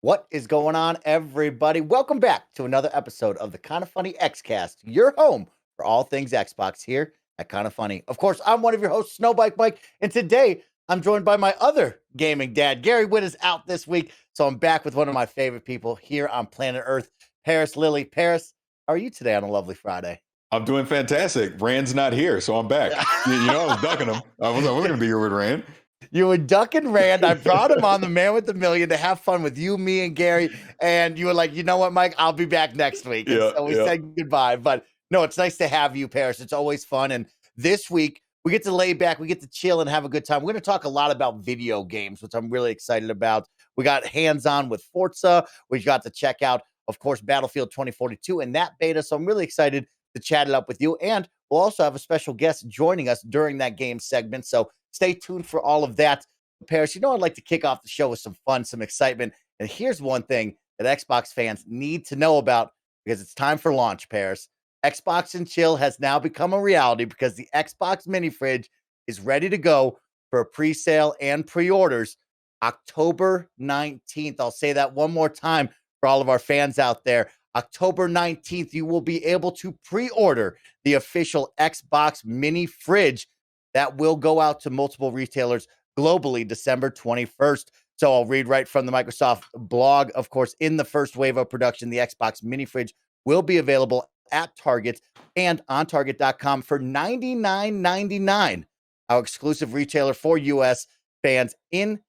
What is going on, everybody? Welcome back to another episode of the KindaFunny Xcast, your home for all things Xbox here at KindaFunny. Of course, I'm one of your hosts, Snowbike Mike, and today I'm joined by my other gaming dad. Gary Witt is out this week, so I'm back with one of my favorite people here on planet Earth, Parris Lilly. Parris, how are you today on a lovely Friday? I'm doing fantastic. Rand's not here, so I'm back. I was ducking him. I wasn't going to be here with Rand. You were ducking Rand. I brought him on, the man with the million, to have fun with you, me, and Gary. And you were like, you know what, Mike? I'll be back next week. And so we said goodbye. But no, it's nice to have you, Parris. It's always fun. And this week, we get to lay back, we get to chill and have a good time. We're going to talk a lot about video games, which I'm really excited about. We got hands-on with Forza. We got to check out, of course, Battlefield 2042 and that beta. So I'm really excited to chat it up with you. And we'll also have a special guest joining us during that game segment. So stay tuned for all of that. Parris, I'd like to kick off the show with some fun, some excitement. And here's one thing that Xbox fans need to know about, because it's time for launch, Parris. Xbox and Chill has now become a reality because the Xbox mini fridge is ready to go for pre-sale and pre-orders October 19th. I'll say that one more time for all of our fans out there. October 19th, you will be able to pre-order the official Xbox mini fridge that will go out to multiple retailers globally December 21st. So I'll read right from the Microsoft blog. Of course, in the first wave of production, the Xbox mini fridge will be available at Target and on Target.com for $99.99. Our exclusive retailer for U.S. fans in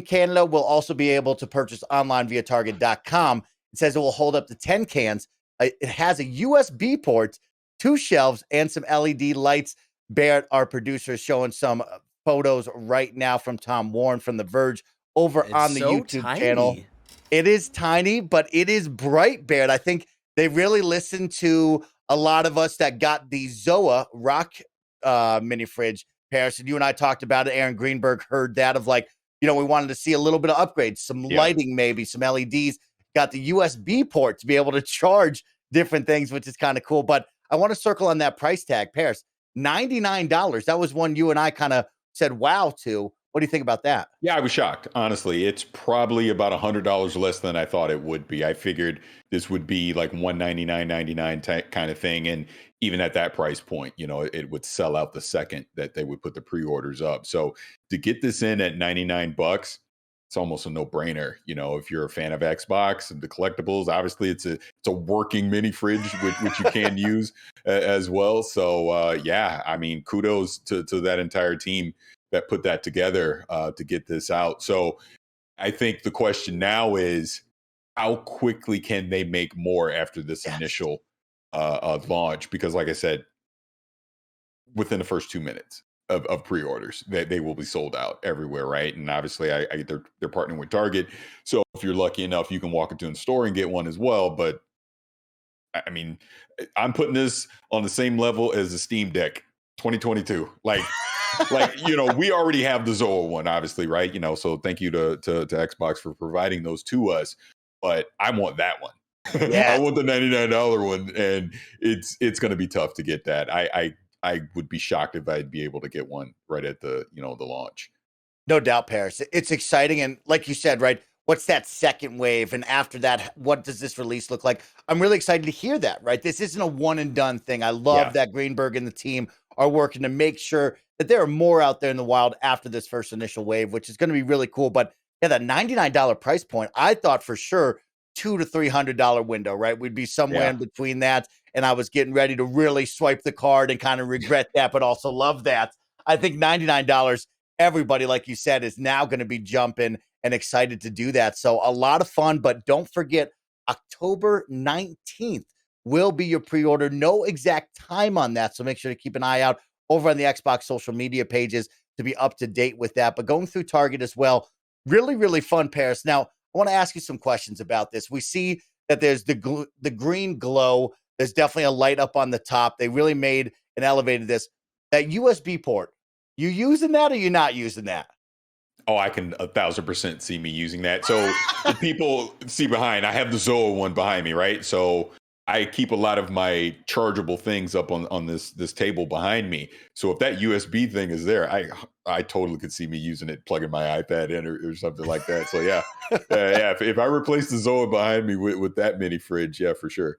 Canada will also be able to purchase online via Target.com. It says it will hold up to 10 cans. It has a USB port, 2 shelves, and some LED lights. Barrett, our producer, is showing some photos right now from Tom Warren from The Verge over on the YouTube channel. It is tiny, but it is bright, Barrett. I think they really listened to a lot of us that got the Zoa Rock mini fridge. Parris, and you and I talked about it. Aaron Greenberg heard that of we wanted to see a little bit of upgrades, some lighting, maybe some LEDs. Got the USB port to be able to charge different things, which is kind of cool. But I want to circle on that price tag, Parris. $99. That was one you and I kind of said wow to. What do you think about that? Yeah, I was shocked. Honestly, it's probably about $100 less than I thought it would be. I figured this would be like $199.99 kind of thing. And even at that price point, it would sell out the second that they would put the pre-orders up. So to get this in at $99, it's almost a no-brainer. If you're a fan of Xbox and the collectibles, obviously it's a working mini fridge which you can use as well. So kudos to that entire team that put that together to get this out. So I think the question now is, how quickly can they make more after this initial launch? Because like I said, within the first 2 minutes of pre-orders, they will be sold out everywhere, right? And obviously they're partnering with Target. So if you're lucky enough, you can walk into a store and get one as well. But I mean, I'm putting this on the same level as the Steam Deck 2022. We already have the Zoa one, obviously, right? So thank you to Xbox for providing those to us. But I want that one. Yeah. I want the $99 one, and it's going to be tough to get that. I would be shocked if I'd be able to get one right at the the launch. No doubt, Parris. It's exciting, and like you said, right? What's that second wave? And after that, what does this release look like? I'm really excited to hear that, right? This isn't a one and done thing. I love that Greenberg and the team are working to make sure that there are more out there in the wild after this first initial wave, which is going to be really cool. But yeah, that $99 price point, I thought for sure $200 to $300 window, right? We'd be somewhere in between that. And I was getting ready to really swipe the card and kind of regret that, but also love that. I think $99, everybody, like you said, is now going to be jumping and excited to do that. So a lot of fun, but don't forget, October 19th will be your pre-order. No exact time on that, so make sure to keep an eye out over on the Xbox social media pages to be up to date with that. But going through Target as well, really, really fun, Parris. Now, I want to ask you some questions about this. We see that there's the green glow. There's definitely a light up on the top. They really made and elevated this. That USB port, you using that or you not using that? Oh, I can 1,000% see me using that. So the people see behind, I have the Zoa one behind me, right? So I keep a lot of my chargeable things up on this table behind me. So if that USB thing is there, I totally could see me using it, plugging my iPad in or something like that. So yeah, yeah. If I replace the Zoa behind me with that mini fridge, yeah, for sure.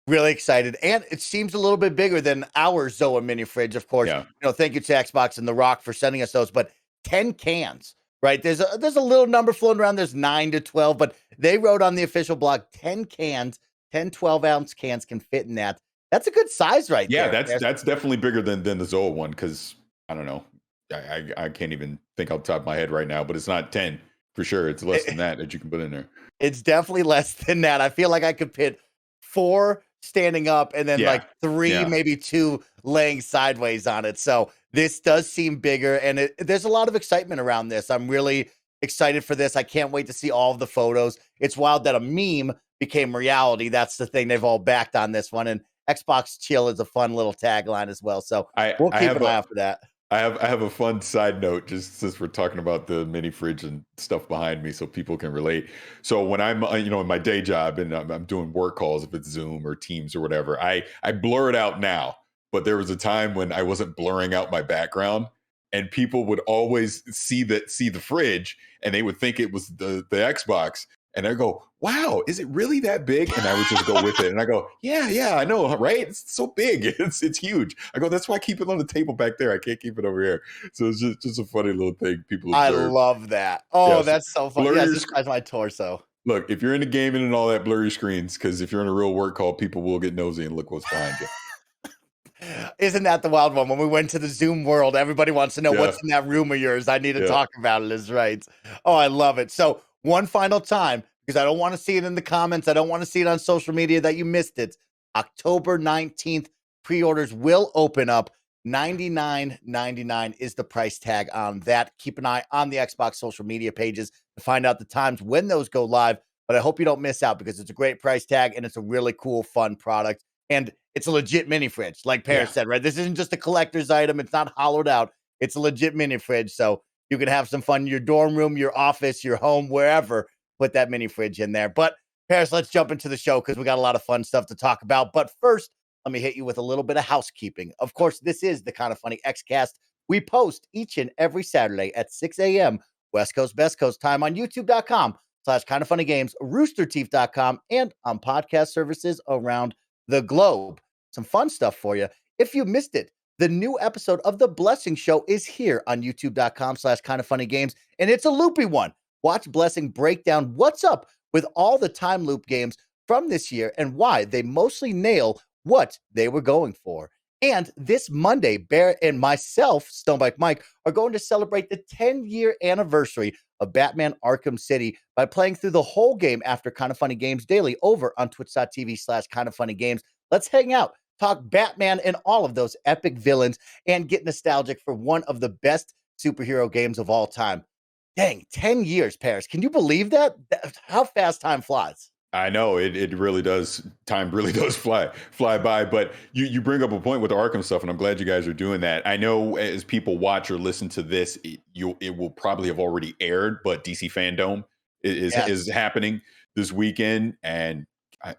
Really excited, and it seems a little bit bigger than our Zoa mini fridge, of course. Yeah, Thank you to Xbox and The Rock for sending us those, but 10 cans, right? There's a little number floating around. There's 9 to 12, but they wrote on the official blog 10 cans, 10 12-ounce cans can fit in that. That's a good size right yeah. there. That's definitely bigger than the Zoa one because I don't know. I can't even think off the top of my head right now, but it's not 10 for sure. It's less than that you can put in there. It's definitely less than that. I feel like I could fit 4 standing up and then Yeah, like 3, yeah. maybe 2 laying sideways on it. So this does seem bigger, and there's a lot of excitement around this. I'm really excited for this. I can't wait to see all of the photos. It's wild that a meme became reality. That's the thing. They've all backed on this one. And Xbox Chill is a fun little tagline as well. So we'll I keep have an eye a out for that. I have a fun side note, just since we're talking about the mini fridge and stuff behind me, so people can relate. So when I'm, in my day job and I'm doing work calls, if it's Zoom or Teams or whatever, I blur it out now. But there was a time when I wasn't blurring out my background, and people would always see the fridge, and they would think it was the Xbox, and I go, "Wow, is it really that big?" And I would just go with it, and I go, "Yeah, yeah, I know, right? It's so big, it's huge." I go, "That's why I keep it on the table back there. I can't keep it over here." So it's just a funny little thing people I observe. love that. Oh, Yes, that's so fun. blur Yes, your this sc- guy's my torso. look. If you're into gaming and all that, blur your screens because if you're in a real work call, people will get nosy and look what's behind you. Isn't that the wild one? When we went to the Zoom world, everybody wants to know Yeah, what's in that room of yours. I need to yeah. talk about it, is right. Oh, I love it. So, one final time, because I don't want to see it in the comments, I don't want to see it on social media that you missed it. October 19th, pre orders will open up. $99.99 is the price tag on that. Keep an eye on the Xbox social media pages to find out the times when those go live. But I hope you don't miss out because it's a great price tag and it's a really cool, fun product. And it's a legit mini fridge, like Parris Yeah. said, right? This isn't just a collector's item. It's not hollowed out. It's a legit mini fridge. So you can have some fun in your dorm room, your office, your home, wherever. Put that mini fridge in there. But Parris, let's jump into the show because we got a lot of fun stuff to talk about. But first, let me hit you with a little bit of housekeeping. Of course, this is the Kind of Funny Xcast. We post each and every Saturday at 6 a.m. West Coast, Best Coast time on youtube.com/Kind of Funny Games, roosterteeth.com, and on podcast services around the globe. Some fun stuff for you. If you missed it, the new episode of The Blessing Show is here on youtube.com/Kind of Funny Games, and it's a loopy one. Watch Blessing break down what's up with all the time loop games from this year and why they mostly nail what they were going for. And this Monday, Bear and myself, Stonebike Mike, are going to celebrate the 10-year anniversary of Batman Arkham City by playing through the whole game after Kind of Funny Games Daily over on twitch.tv/Kind of Funny Games. Let's hang out, talk Batman and all of those epic villains, and get nostalgic for one of the best superhero games of all time. Dang, 10 years, Paris. Can you believe that? How fast time flies. I know it really does. Time really does fly by. But you bring up a point with the Arkham stuff, and I'm glad you guys are doing that. I know as people watch or listen to this, it will probably have already aired, but DC Fandom is Yes. happening this weekend, and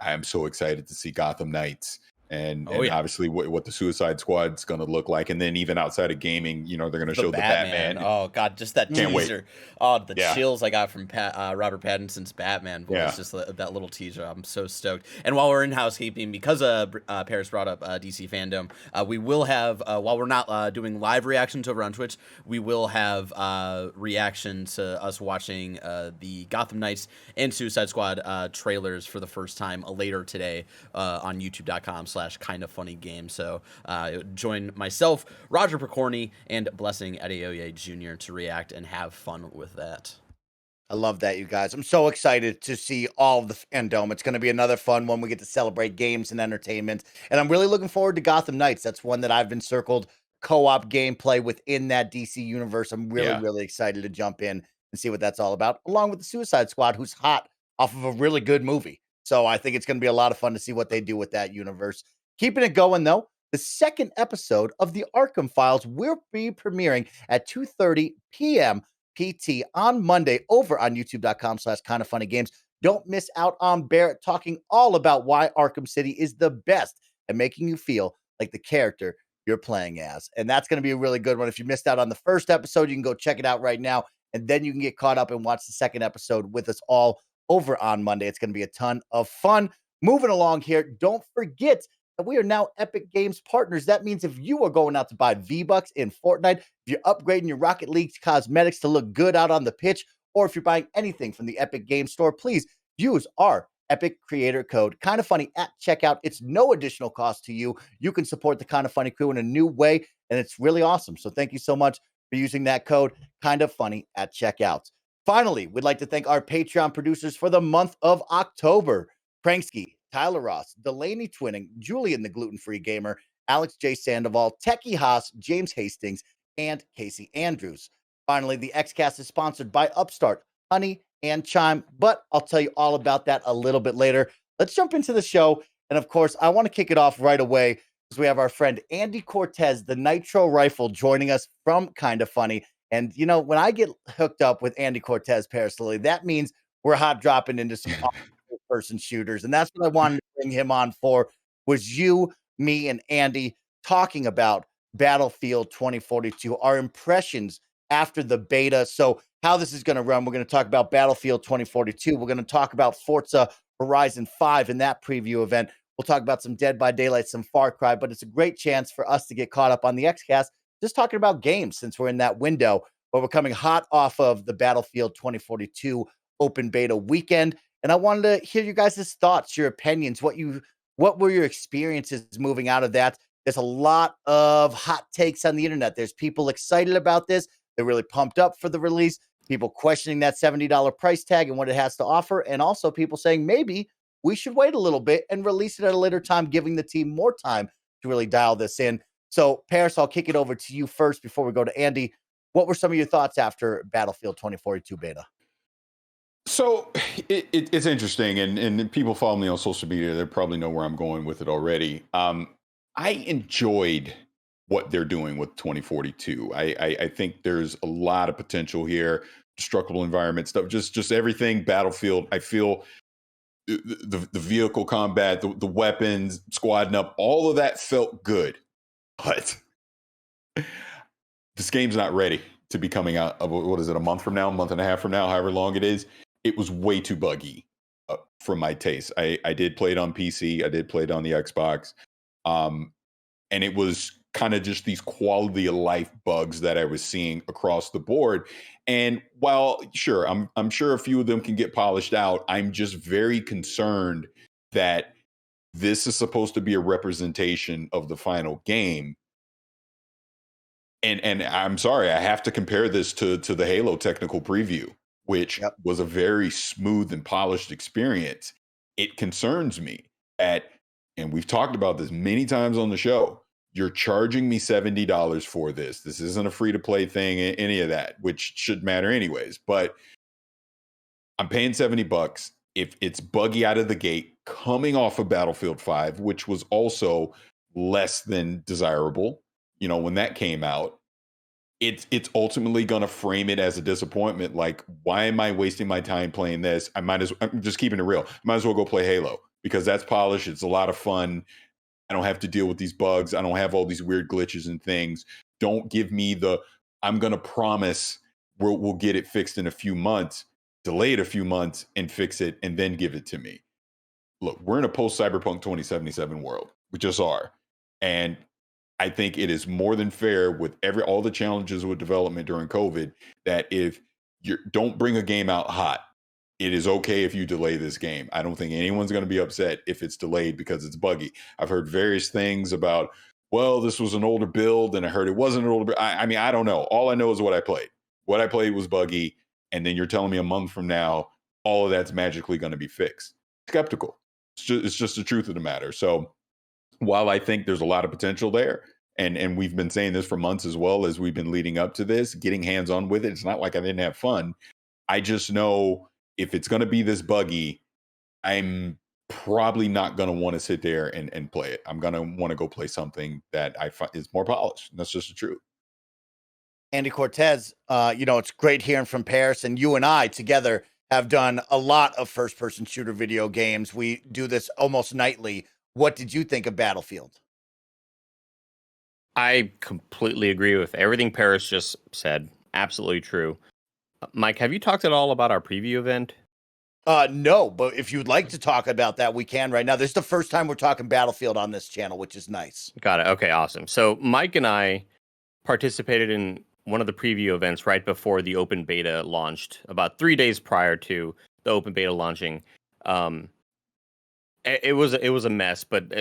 I'm so excited to see Gotham Knights and yeah. obviously what the Suicide Squad's going to look like, and then even outside of gaming, they're going to show the Batman. Oh god, just that Can't wait. teaser. Oh, the Yeah. chills I got from Robert Pattinson's Batman voice. Yeah. Just that little teaser. I'm so stoked. And while we're in housekeeping, because Paris brought up DC Fandom, we will have while we're not doing live reactions over on Twitch, we will have reaction to us watching the Gotham Knights and Suicide Squad trailers for the first time later today on youtube.com/Kind of Funny Game. So join myself, Roger Picorni, and Blessing Adeoye Jr. to react and have fun with that. I love that, you guys. I'm so excited to see all of the fandom. It's going to be another fun one. We get to celebrate games and entertainment. And I'm really looking forward to Gotham Knights. That's one that I've been circled co-op gameplay within that DC universe. I'm really, Yeah. really excited to jump in and see what that's all about, along with the Suicide Squad, who's hot off of a really good movie. So I think it's going to be a lot of fun to see what they do with that universe. Keeping it going, though, the second episode of the Arkham Files will be premiering at 2:30 p.m. PT on Monday over on youtube.com/Kind of Funny Games. Don't miss out on Barrett talking all about why Arkham City is the best at making you feel like the character you're playing as. And that's going to be a really good one. If you missed out on the first episode, you can go check it out right now. And then you can get caught up and watch the second episode with us all over on Monday. It's going to be a ton of fun. Moving along here, don't forget that we are now Epic Games partners. That means if you are going out to buy V-Bucks in Fortnite, if you're upgrading your Rocket League cosmetics to look good out on the pitch, or if you're buying anything from the Epic Games Store, please use our Epic creator code KindaFunny at checkout. It's no additional cost to you. You can support the KindaFunny crew in a new way, and it's really awesome. So thank you so much for using that code KindaFunny at checkout. Finally, we'd like to thank our Patreon producers for the month of October: Pranksky, Tyler Ross, Delaney Twinning, Julian the Gluten-Free Gamer, Alex J. Sandoval, Techie Haas, James Hastings, and Casey Andrews. Finally, the Xcast is sponsored by Upstart, Honey, and Chime, but I'll tell you all about that a little bit later. Let's jump into the show. And of course, I want to kick it off right away because we have our friend Andy Cortez, the Nitro Rifle, joining us from KindaFunny. And, you know, when I get hooked up with Andy Cortez personally, that means we're hot dropping into some person shooters. And that's what I wanted to bring him on for, was you, me, and Andy talking about Battlefield 2042, our impressions after the beta. So how this is going to run, we're going to talk about Battlefield 2042. We're going to talk about Forza Horizon 5 in that preview event. We'll talk about some Dead by Daylight, some Far Cry, but it's a great chance for us to get caught up on the Xcast, just talking about games, since we're in that window where we're coming hot off of the Battlefield 2042 open beta weekend. And I wanted to hear you guys' thoughts, your opinions, what were your experiences moving out of that? There's a lot of hot takes on the internet. There's people excited about this. They're really pumped up for the release. People questioning that $70 price tag and what it has to offer. And also people saying maybe we should wait a little bit and release it at a later time, giving the team more time to really dial this in. So, Parris, I'll kick it over to you first before we go to Andy. What were some of your thoughts after Battlefield 2042 beta? So it's interesting, and people follow me on social media. They probably know where I'm going with it already. I enjoyed what they're doing with 2042. I think there's a lot of potential here. Destructible environment stuff, just everything. Battlefield. I feel the vehicle combat, the weapons, squadding up, all of that felt good, but this game's not ready to be coming out. What is it? A month from now, a month and a half from now, however long it is. It was way too buggy for my taste. I did play it on PC. I did play it on the Xbox. And it was kind of just these quality of life bugs that I was seeing across the board. And while sure, I'm sure a few of them can get polished out, I'm just very concerned that this is supposed to be a representation of the final game. And I'm sorry, I have to compare this to the Halo technical preview, which was a very smooth and polished experience. It concerns me that, and we've talked about this many times on the show, you're charging me $70 for this. This isn't a free-to-play thing, any of that, which should matter anyways. But I'm paying $70. If it's buggy out of the gate, coming off of Battlefield 5, which was also less than desirable, you know, when that came out, it's ultimately going to frame it as a disappointment. Like, why am I wasting my time playing this? I'm just keeping it real. I might as well go play Halo because that's polished. It's a lot of fun. I don't have to deal with these bugs. I don't have all these weird glitches and things. Don't give me I'm going to promise we'll get it fixed in a few months, delay it a few months and fix it and then give it to me. Look, we're in a post-Cyberpunk 2077 world. We just are. And I think it is more than fair with all the challenges with development during COVID that if you don't bring a game out hot, it is okay if you delay this game. I don't think anyone's going to be upset if it's delayed because it's buggy. I've heard various things about, well, this was an older build, and I heard it wasn't an older build. I mean, I don't know. All I know is what I played. What I played was buggy, and then you're telling me a month from now, all of that's magically going to be fixed. Skeptical. It's just the truth of the matter. So while I think there's a lot of potential there, and we've been saying this for months as well as we've been leading up to this, getting hands-on with it, it's not like I didn't have fun. I just know if it's going to be this buggy, I'm probably not going to want to sit there and play it. I'm going to want to go play something that I find is more polished. And that's just the truth. Andy Cortez, you know, it's great hearing from Parris, and you and I together have done a lot of first-person shooter video games. We do this almost nightly. What did you think of Battlefield? I completely agree with everything Parris just said. Absolutely true. Mike, have you talked at all about our preview event? No, but if you'd like to talk about that, we can right now. This is the first time we're talking Battlefield on this channel, which is nice. Got it. Okay, awesome. So Mike and I participated in one of the preview events right before the open beta launched, about 3 days prior to the open beta launching. It was a mess, but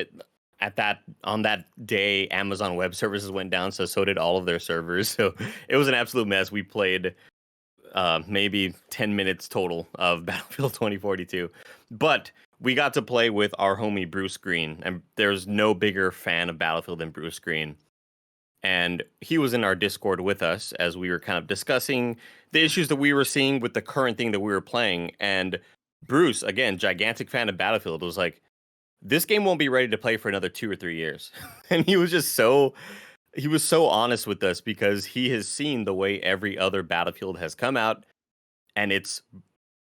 on that day, Amazon Web Services went down, so did all of their servers. So it was an absolute mess. We played maybe 10 minutes total of Battlefield 2042, but we got to play with our homie Bruce Green, and there's no bigger fan of Battlefield than Bruce Green. And he was in our Discord with us as we were kind of discussing the issues that we were seeing with the current thing that we were playing. And Bruce, again, gigantic fan of Battlefield, was like, this game won't be ready to play for another 2 or 3 years. And he was so honest with us because he has seen the way every other Battlefield has come out, and it's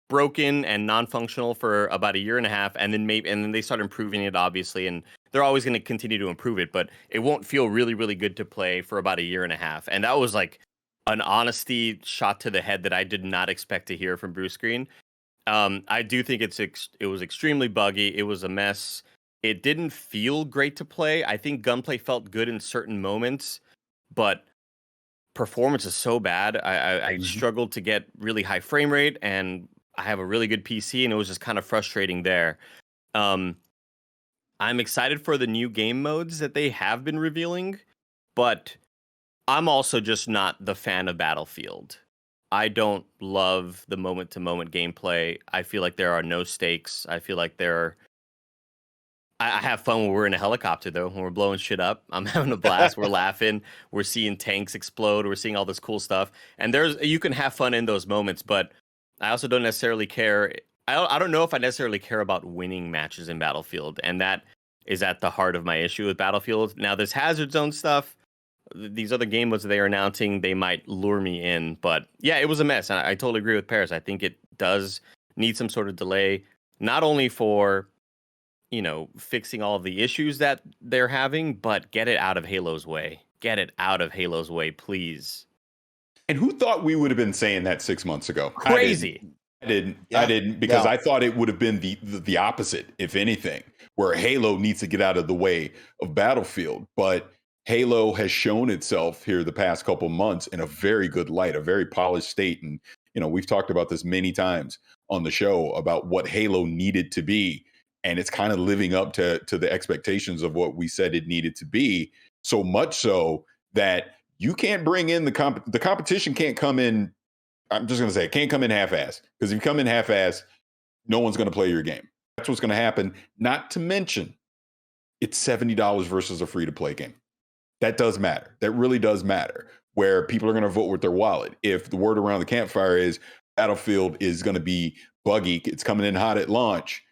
broken and non-functional for about a year and a half, and then they start improving it, obviously, and they're always going to continue to improve it, but it won't feel really, really good to play for about a year and a half. And that was like an honesty shot to the head that I did not expect to hear from Bruce Green. I do think it was extremely buggy. It was a mess. It didn't feel great to play. I think gunplay felt good in certain moments, but performance is so bad. I struggled to get really high frame rate, and I have a really good PC, and it was just kind of frustrating there. I'm excited for the new game modes that they have been revealing, but I'm also just not the fan of Battlefield. I don't love the moment-to-moment gameplay. I feel like there are no stakes. I feel like I have fun when we're in a helicopter, though, when we're blowing shit up. I'm having a blast. We're laughing. We're seeing tanks explode. We're seeing all this cool stuff. And you can have fun in those moments, but I also don't necessarily care. I don't know if I necessarily care about winning matches in Battlefield, and that is at the heart of my issue with Battlefield. Now, this Hazard Zone stuff, these other game modes they are announcing, they might lure me in. But yeah, it was a mess. I totally agree with Parris. I think it does need some sort of delay, not only for fixing all of the issues that they're having, but get it out of Halo's way. Get it out of Halo's way, please. And who thought we would have been saying that 6 months ago? Crazy. I didn't because I thought it would have been the opposite, if anything, where Halo needs to get out of the way of Battlefield. But Halo has shown itself here the past couple months in a very good light, a very polished state. And, we've talked about this many times on the show about what Halo needed to be. And it's kind of living up to the expectations of what we said it needed to be. So much so that you can't bring in the competition can't come in. I'm just going to say it can't come in half-assed, because if you come in half-assed, no one's going to play your game. That's what's going to happen. Not to mention, it's $70 versus a free-to-play game. That does matter. That really does matter, where people are going to vote with their wallet. If the word around the campfire is Battlefield is going to be buggy, it's coming in hot at launch,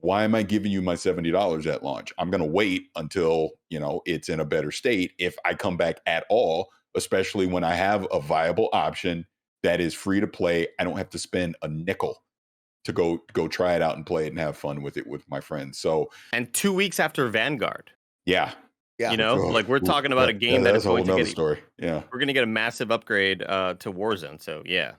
why am I giving you my $70 at launch? I'm going to wait until, it's in a better state if I come back at all, especially when I have a viable option that is free to play. I don't have to spend a nickel to go try it out and play it and have fun with it with my friends. So, and 2 weeks after Vanguard. Yeah. We're talking about a game that is going to get story. Yeah. We're going to get a massive upgrade to Warzone. So, yeah.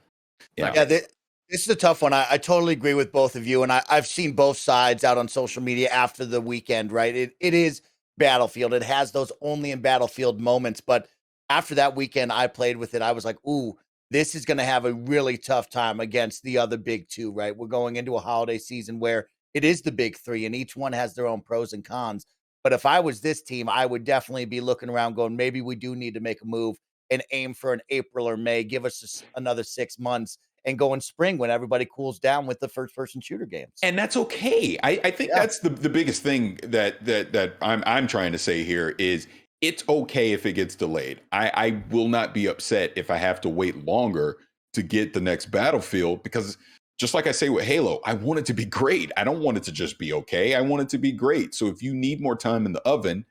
This is a tough one. I totally agree with both of you. And I've seen both sides out on social media after the weekend, right? It is Battlefield. It has those only in Battlefield moments. But after that weekend, I played with it. I was like, ooh, this is going to have a really tough time against the other big two, right? We're going into a holiday season where it is the big three, and each one has their own pros and cons. But if I was this team, I would definitely be looking around going, maybe we do need to make a move and aim for an April or May. Give us another 6 months and go in spring when everybody cools down with the first-person shooter games. And that's okay. I think that's the biggest thing that I'm trying to say here is it's okay if it gets delayed. I will not be upset if I have to wait longer to get the next Battlefield, because just like I say with Halo, I want it to be great. I don't want it to just be okay. I want it to be great. So if you need more time in the oven,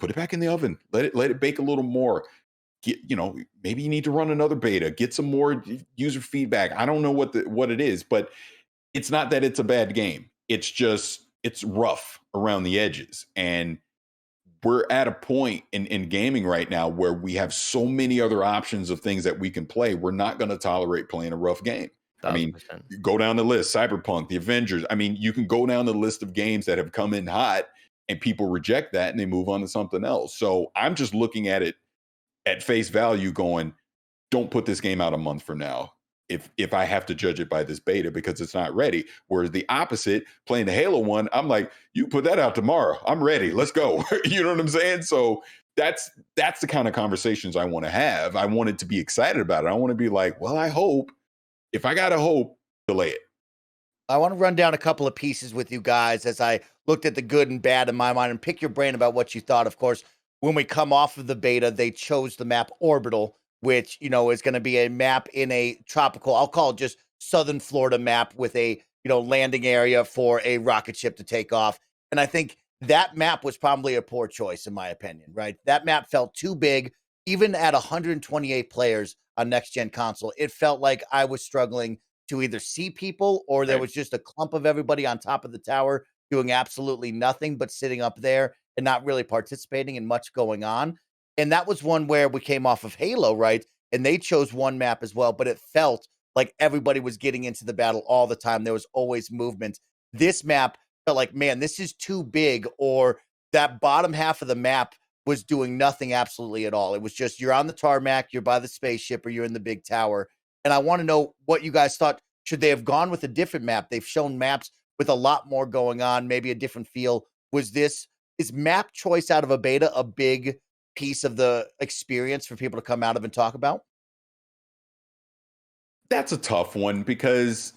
put it back in the oven. Let it bake a little more. maybe you need to run another beta, get some more user feedback. I don't know what it is, but it's not that it's a bad game. It's just, it's rough around the edges. And we're at a point in gaming right now where we have so many other options of things that we can play. We're not going to tolerate playing a rough game. 1,000%. I mean, go down the list, Cyberpunk, the Avengers. I mean, you can go down the list of games that have come in hot and people reject that and they move on to something else. So I'm just looking at it at face value going, don't put this game out a month from now if I have to judge it by this beta because it's not ready. Whereas the opposite, playing the Halo one, I'm like, you put that out tomorrow. I'm ready. Let's go. You know what I'm saying? So that's the kind of conversations I want to have. I want it to be excited about it. I want to be like, well, I hope. If I got to hope, delay it. I want to run down a couple of pieces with you guys as I looked at the good and bad in my mind and pick your brain about what you thought. Of course, when we come off of the beta, they chose the map Orbital, which, is going to be a map in a tropical, I'll call it just Southern Florida map with a, landing area for a rocket ship to take off. And I think that map was probably a poor choice, in my opinion, right? That map felt too big, even at 128 players on next gen console. It felt like I was struggling to either see people or there was just a clump of everybody on top of the tower doing absolutely nothing but sitting up there and not really participating in much going on. And that was one where we came off of Halo, right? And they chose one map as well, but it felt like everybody was getting into the battle all the time. There was always movement. This map felt like, man, this is too big, or that bottom half of the map was doing nothing absolutely at all. It was just, you're on the tarmac, you're by the spaceship, or you're in the big tower. And I want to know what you guys thought. Should they have gone with a different map? They've shown maps with a lot more going on, maybe a different feel. Is map choice out of a beta a big piece of the experience for people to come out of and talk about? That's a tough one because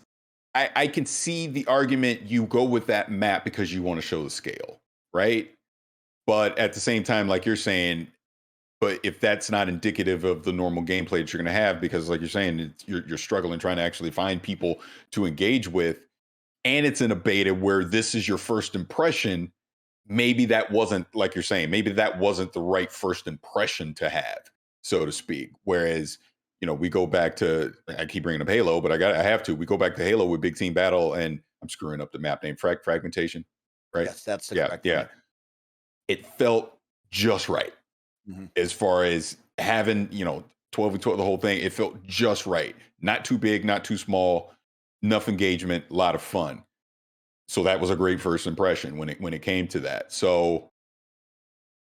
I can see the argument you go with that map because you want to show the scale, right? But at the same time, like you're saying, but if that's not indicative of the normal gameplay that you're going to have, because like you're saying, you're struggling trying to actually find people to engage with, and it's in a beta where this is your first impression, maybe that wasn't, like you're saying, maybe that wasn't the right first impression to have, so to speak. Whereas, we go back to, I keep bringing up Halo, but I have to. We go back to Halo with Big Team Battle, and I'm screwing up the map name, Fragmentation, right? Yes, that's the correct one. It felt just right. Mm-hmm. As far as having, 12v12, the whole thing, it felt just right. Not too big, not too small, enough engagement, a lot of fun. So that was a great first impression when it came to that. So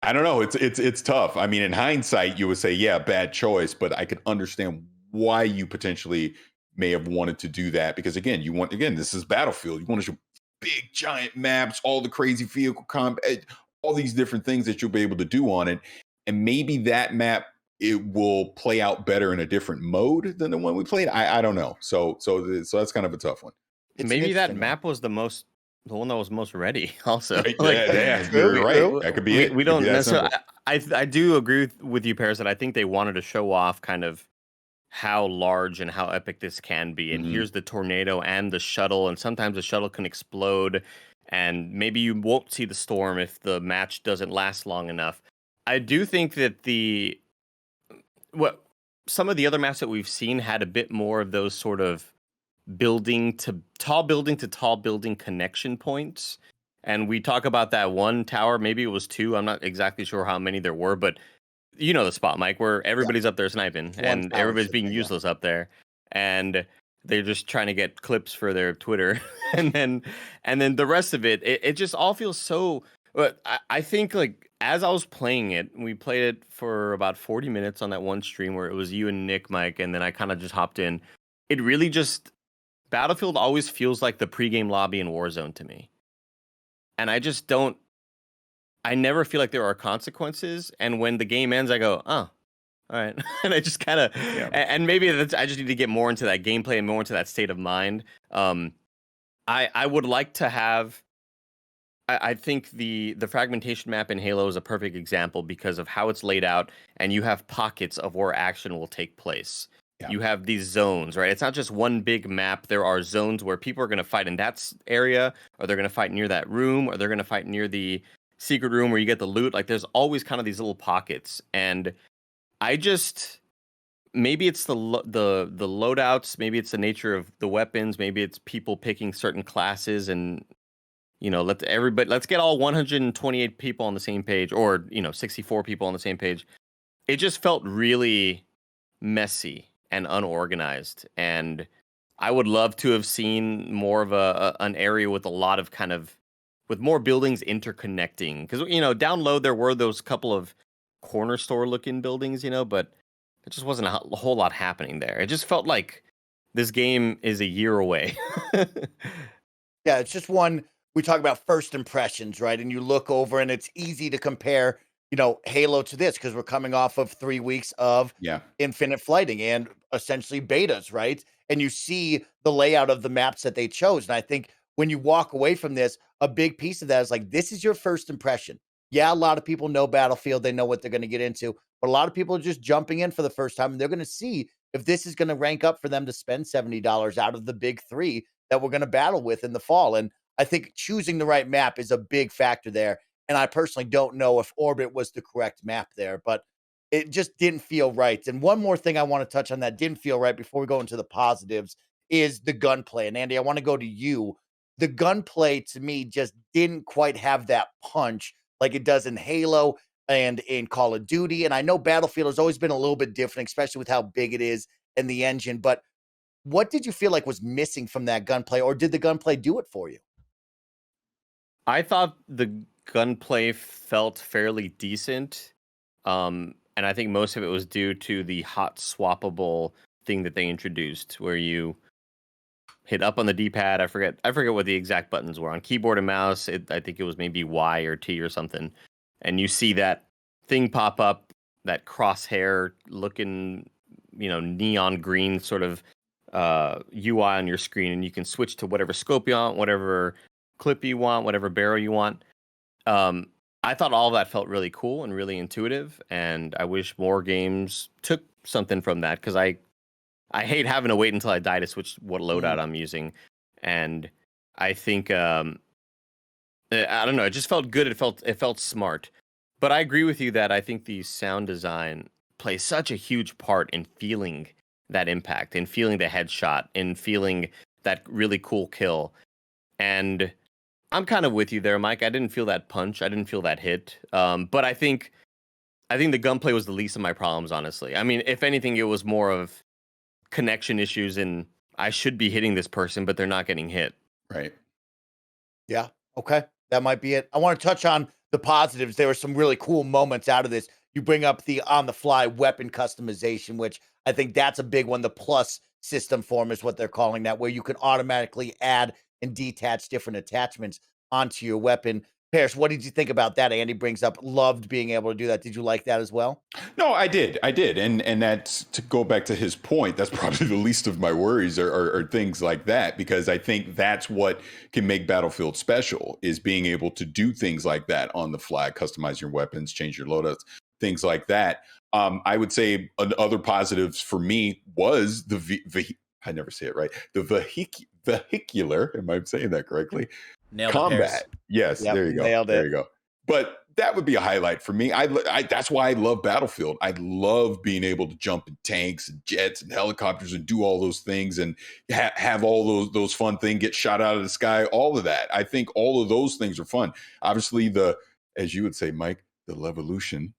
I don't know. It's tough. I mean, in hindsight, you would say, yeah, bad choice, but I could understand why you potentially may have wanted to do that. Because again, this is Battlefield. You want to show big, giant maps, all the crazy vehicle combat, all these different things that you'll be able to do on it. And maybe that map, it will play out better in a different mode than the one we played. I don't know. So that's kind of a tough one. Maybe that map was the one that was most ready. Also, you're right. That could be it. We don't necessarily. I do agree with you, Parris, that I think they wanted to show off kind of how large and how epic this can be. And here's the tornado and the shuttle, and sometimes the shuttle can explode, and maybe you won't see the storm if the match doesn't last long enough. I do think that some of the other maps that we've seen had a bit more of those sort of building to tall building connection points. And we talk about that one tower, maybe it was two. I'm not exactly sure how many there were, but you know the spot, Mike, where everybody's up there sniping and everybody's being useless up there. And they're just trying to get clips for their Twitter. and then the rest of it just all feels so. But I think, like, as I was playing it, we played it for about 40 minutes on that one stream where it was you and Nick, Mike, and then I kind of just hopped in. It really just, Battlefield always feels like the pregame lobby in Warzone to me. And I never feel like there are consequences. And when the game ends, I go, oh, all right. And I just kind of, and maybe I just need to get more into that gameplay and more into that state of mind. I would like to have, I think the fragmentation map in Halo is a perfect example because of how it's laid out, and you have pockets of where action will take place. Yeah. You have these zones, right? It's not just one big map. There are zones where people are going to fight in that area, or they're going to fight near that room, or they're going to fight near the secret room where you get the loot. Like, there's always kind of these little pockets. And I just maybe it's the loadouts, maybe it's the nature of the weapons, maybe it's people picking certain classes, and let's get all 128 people on the same page, or 64 people on the same page. It just felt really messy and unorganized, and I would love to have seen more of an area with a lot of with more buildings interconnecting, because down low there were those couple of corner store looking buildings, but it just wasn't a whole lot happening there. It just felt like this game is a year away. Yeah, it's just one. We talk about first impressions, right? And you look over, and it's easy to compare, Halo to this because we're coming off of 3 weeks of Infinite Flighting and essentially betas, right? And you see the layout of the maps that they chose. And I think when you walk away from this, a big piece of that is like, this is your first impression. Yeah, a lot of people know Battlefield. They know what they're going to get into. But a lot of people are just jumping in for the first time, and they're going to see if this is going to rank up for them to spend $70 out of the big three that we're going to battle with in the fall. And I think choosing the right map is a big factor there. And I personally don't know if Orbit was the correct map there, but it just didn't feel right. And one more thing I want to touch on that didn't feel right before we go into the positives is the gunplay. And Andy, I want to go to you. The gunplay to me just didn't quite have that punch like it does in Halo and in Call of Duty. And I know Battlefield has always been a little bit different, especially with how big it is and the engine. But what did you feel like was missing from that gunplay, or did the gunplay do it for you? I thought the gunplay felt fairly decent. And I think most of it was due to the hot swappable thing that they introduced, where you hit up on the D-pad. I forget what the exact buttons were on keyboard and mouse. I think it was maybe Y or T or something. And you see that thing pop up, that crosshair looking, neon green sort of UI on your screen, and you can switch to whatever scope you want, whatever clip you want, whatever barrel you want. I thought all of that felt really cool and really intuitive, and I wish more games took something from that, because I hate having to wait until I die to switch what loadout I'm using. And I think I don't know, it just felt good. It felt smart. But I agree with you that I think the sound design plays such a huge part in feeling that impact, in feeling the headshot, in feeling that really cool kill. And I'm kind of with you there, Mike. I didn't feel that punch. I didn't feel that hit. But I think the gunplay was the least of my problems, honestly. I mean, if anything, it was more of connection issues, and I should be hitting this person, but they're not getting hit. Right. Yeah. Okay. That might be it. I want to touch on the positives. There were some really cool moments out of this. You bring up the on-the-fly weapon customization, which I think that's a big one. The plus system form is what they're calling that, where you can automatically add and detach different attachments onto your weapon. Parris, what did you think about that? Andy brings up, loved being able to do that. Did you like that as well? No, I did. And that's, to go back to his point, that's probably the least of my worries are things like that, because I think that's what can make Battlefield special, is being able to do things like that on the fly, customize your weapons, change your loadouts, things like that. I would say other positives for me was I never say it right. The vehicular, am I saying that correctly? Nailed combat. Yes, yep, there you go. Nailed it. There you go. But that would be a highlight for me. I that's why I love Battlefield. I love being able to jump in tanks and jets and helicopters and do all those things, and have all those fun things, get shot out of the sky, all of that. I think all of those things are fun. Obviously, as you would say, Mike, the levolution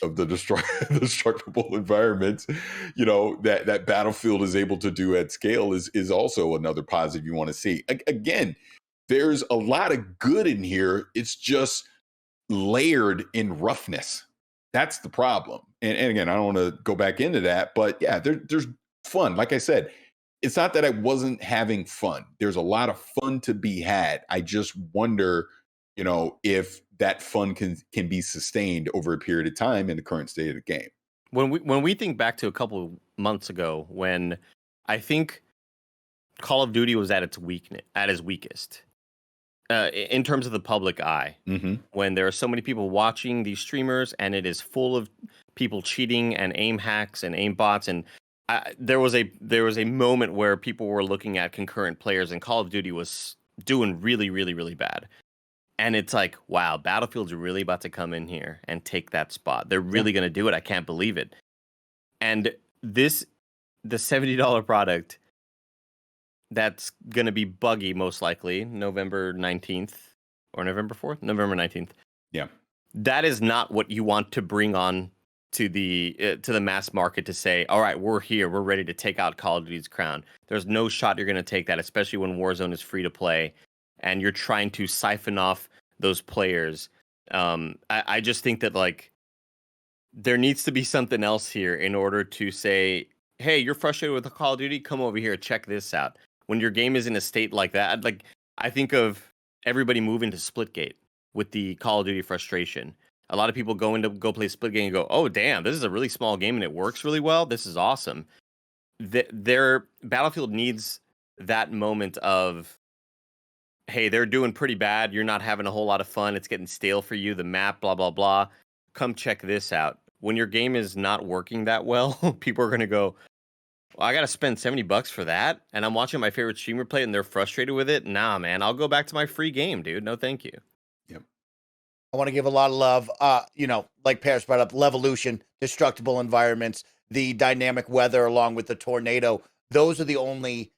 of the destructible environments, that Battlefield is able to do at scale is also another positive you want to see. Again, there's a lot of good in here. It's just layered in roughness. That's the problem. And again, I don't want to go back into that, but yeah, there's fun. Like I said, it's not that I wasn't having fun. There's a lot of fun to be had. I just wonder, if that fun can be sustained over a period of time in the current state of the game. When we think back to a couple of months ago, when I think Call of Duty was at its weakest, in terms of the public eye, when there are so many people watching these streamers, and it is full of people cheating and aim hacks and aim bots, and there was a moment where people were looking at concurrent players, and Call of Duty was doing really, really, really bad. And it's like, wow, Battlefield's really about to come in here and take that spot. They're really going to do it. I can't believe it. And the $70 product that's going to be buggy most likely November 19th or November 4th, November 19th. Yeah. That is not what you want to bring on to the mass market to say, all right, we're here, we're ready to take out Call of Duty's crown. There's no shot you're going to take that, especially when Warzone is free to play and you're trying to siphon off those players. I just think that like there needs to be something else here in order to say, hey, you're frustrated with the Call of Duty, come over here, check this out. When your game is in a state like that, like I think of everybody moving to Splitgate with the Call of Duty frustration. A lot of people go play Splitgate and go, oh damn, this is a really small game and it works really well. This is awesome. Their Battlefield needs that moment of, hey, they're doing pretty bad. You're not having a whole lot of fun. It's getting stale for you. The map, blah, blah, blah. Come check this out. When your game is not working that well, people are going to go, well, I got to spend $70 for that. And I'm watching my favorite streamer play it and they're frustrated with it. Nah, man, I'll go back to my free game, dude. No, thank you. Yep. I want to give a lot of love. Like Parris brought up, Levolution, destructible environments, the dynamic weather along with the tornado. Those are the only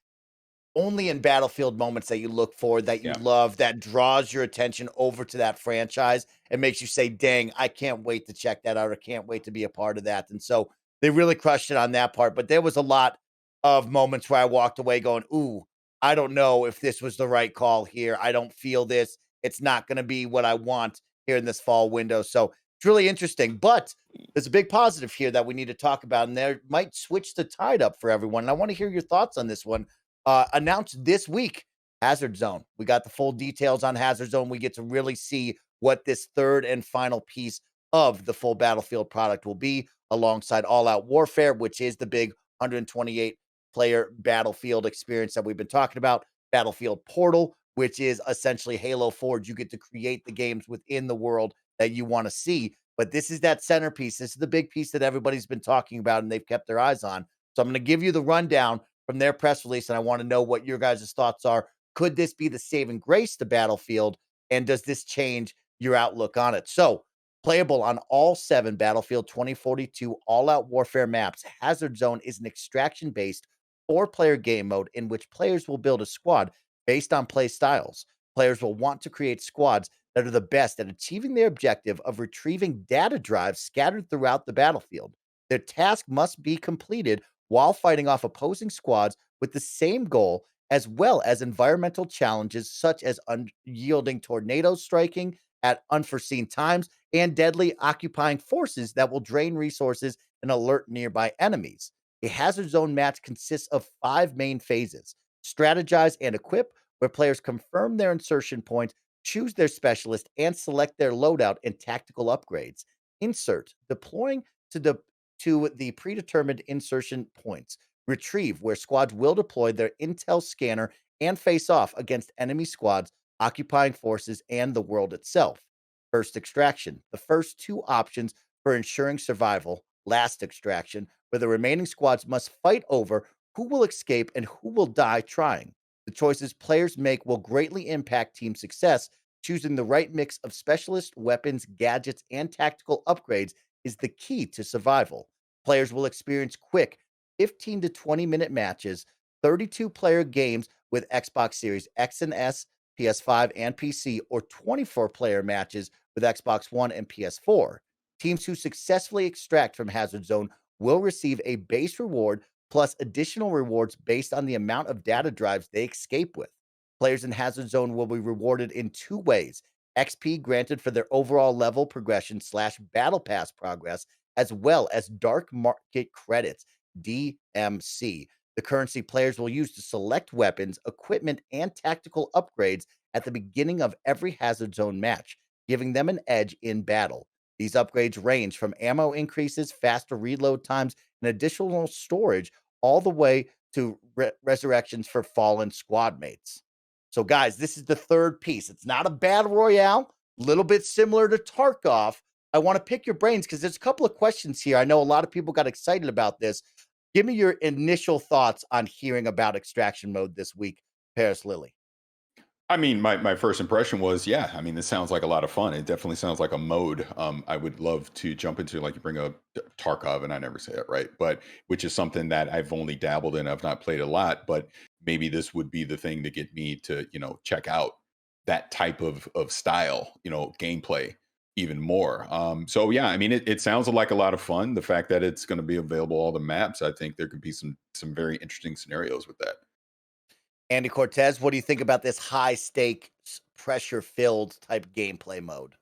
in Battlefield moments that you look for, that you love, that draws your attention over to that franchise and makes you say, dang, I can't wait to check that out. I can't wait to be a part of that. And so they really crushed it on that part. But there was a lot of moments where I walked away going, ooh, I don't know if this was the right call here. I don't feel this. It's not going to be what I want here in this fall window. So it's really interesting. But there's a big positive here that we need to talk about, and there might switch the tide up for everyone. And I want to hear your thoughts on this one. Announced this week, Hazard Zone. We got the full details on Hazard Zone. We get to really see what this third and final piece of the full Battlefield product will be, alongside All Out Warfare, which is the big 128 player Battlefield experience that we've been talking about. Battlefield Portal, which is essentially Halo Forge. You get to create the games within the world that you want to see. But this is that centerpiece. This is the big piece that everybody's been talking about and they've kept their eyes on. So I'm going to give you the rundown from their press release, and I want to know what your guys' thoughts are. Could this be the saving grace to Battlefield, and does this change your outlook on it? So, playable on all 7 Battlefield 2042 All-Out Warfare maps, Hazard Zone is an extraction-based 4-player game mode in which players will build a squad based on play styles. Players will want to create squads that are the best at achieving their objective of retrieving data drives scattered throughout the battlefield. Their task must be completed while fighting off opposing squads with the same goal, as well as environmental challenges such as unyielding tornadoes striking at unforeseen times and deadly occupying forces that will drain resources and alert nearby enemies. A Hazard Zone match consists of 5 main phases: strategize and equip, where players confirm their insertion point, choose their specialist, and select their loadout and tactical upgrades. Insert, deploying to the predetermined insertion points. Retrieve, where squads will deploy their intel scanner and face off against enemy squads, occupying forces, and the world itself. First extraction, the first 2 options for ensuring survival. Last extraction, where the remaining squads must fight over who will escape and who will die trying. The choices players make will greatly impact team success. Choosing the right mix of specialist weapons, gadgets, and tactical upgrades is the key to survival. Players will experience quick 15 to 20-minute matches, 32-player games with Xbox Series X and S, PS5, and PC, or 24-player matches with Xbox One and PS4. Teams who successfully extract from Hazard Zone will receive a base reward plus additional rewards based on the amount of data drives they escape with. Players in Hazard Zone will be rewarded in 2 ways: XP granted for their overall level progression / battle pass progress, as well as dark market credits, DMC, the currency players will use to select weapons, equipment, and tactical upgrades at the beginning of every Hazard Zone match, giving them an edge in battle. These upgrades range from ammo increases, faster reload times, and additional storage, all the way to resurrections for fallen squad mates. So, guys, this is the third piece. It's not a battle royale, a little bit similar to Tarkov. I want to pick your brains because there's a couple of questions here. I know a lot of people got excited about this. Give me your initial thoughts on hearing about extraction mode this week, Parris Lilly. I mean, my first impression was, yeah, I mean, this sounds like a lot of fun. It definitely sounds like a mode. I would love to jump into, like, you bring up Tarkov, and I never say it right, but which is something that I've only dabbled in. I've not played a lot, but maybe this would be the thing to get me to, check out that type of style, gameplay even more. So yeah, I mean, it sounds like a lot of fun. The fact that it's going to be available all the maps, I think there could be some very interesting scenarios with that. Andy Cortez, what do you think about this high stakes, pressure filled type gameplay mode?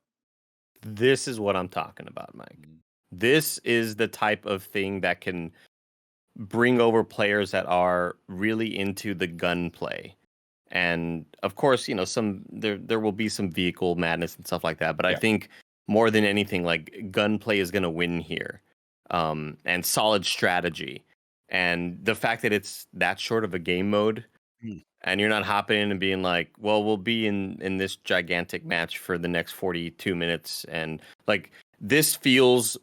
This is what I'm talking about, Mike. This is the type of thing that can bring over players that are really into the gunplay. And of course, there will be some vehicle madness and stuff like that. But I think more than anything, like, gunplay is going to win here, and solid strategy. And the fact that it's that short of a game mode, and you're not hopping in and being like, well, we'll be in this gigantic match for the next 42 minutes. And like, this feels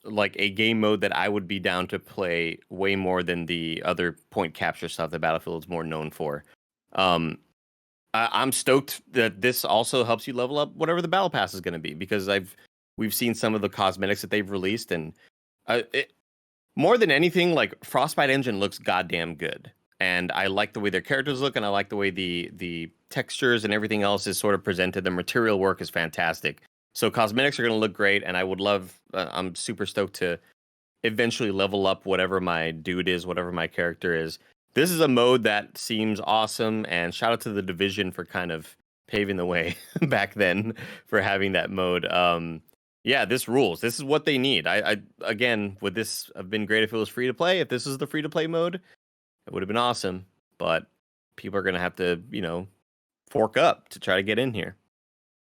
like a game mode that I would be down to play way more than the other point capture stuff that Battlefield is more known for. I'm stoked that this also helps you level up whatever the battle pass is going to be, because we've seen some of the cosmetics that they've released, and more than anything, like, Frostbite engine looks goddamn good, and I like the way their characters look, and I like the way the textures and everything else is sort of presented. The material work is fantastic, so cosmetics are going to look great, and I would love. I'm super stoked to eventually level up whatever my dude is, whatever my character is. This is a mode that seems awesome, and shout out to the Division for kind of paving the way back then for having that mode. Yeah, this rules. This is what they need. I again, would this have been great if it was free to play? If this is the free to play mode, it would have been awesome. But people are gonna have to, fork up to try to get in here.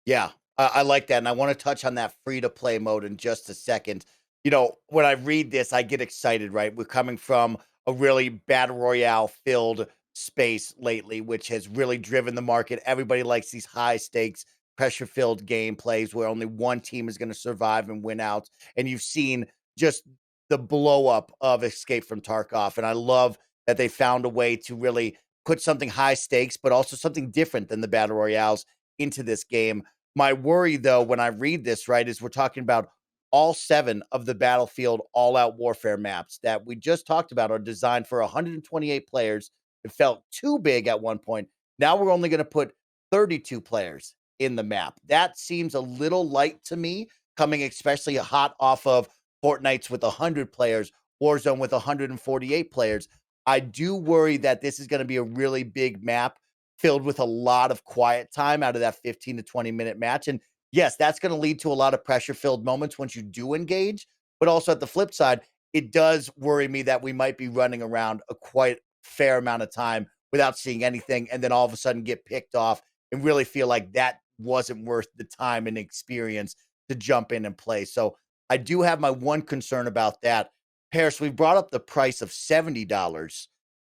Yeah, I like that, and I want to touch on that free to play mode in just a second. When I read this, I get excited. Right, we're coming from a really battle royale filled space lately, which has really driven the market. Everybody likes these high stakes, pressure filled gameplays where only one team is going to survive and win out. And you've seen just the blow up of Escape from Tarkov. And I love that they found a way to really put something high stakes, but also something different than the battle royales into this game. My worry, though, when I read this, right, is we're talking about all 7 of the Battlefield all-out warfare maps that we just talked about are designed for 128 players. It felt too big at one point. Now we're only going to put 32 players in the map. That seems a little light to me, coming especially hot off of Fortnite's with 100 players, Warzone with 148 players. I do worry that this is going to be a really big map filled with a lot of quiet time out of that 15 to 20-minute match. And yes, that's going to lead to a lot of pressure-filled moments once you do engage. But also at the flip side, it does worry me that we might be running around a quite fair amount of time without seeing anything, and then all of a sudden get picked off and really feel like that wasn't worth the time and experience to jump in and play. So I do have my one concern about that. Parris, we brought up the price of $70.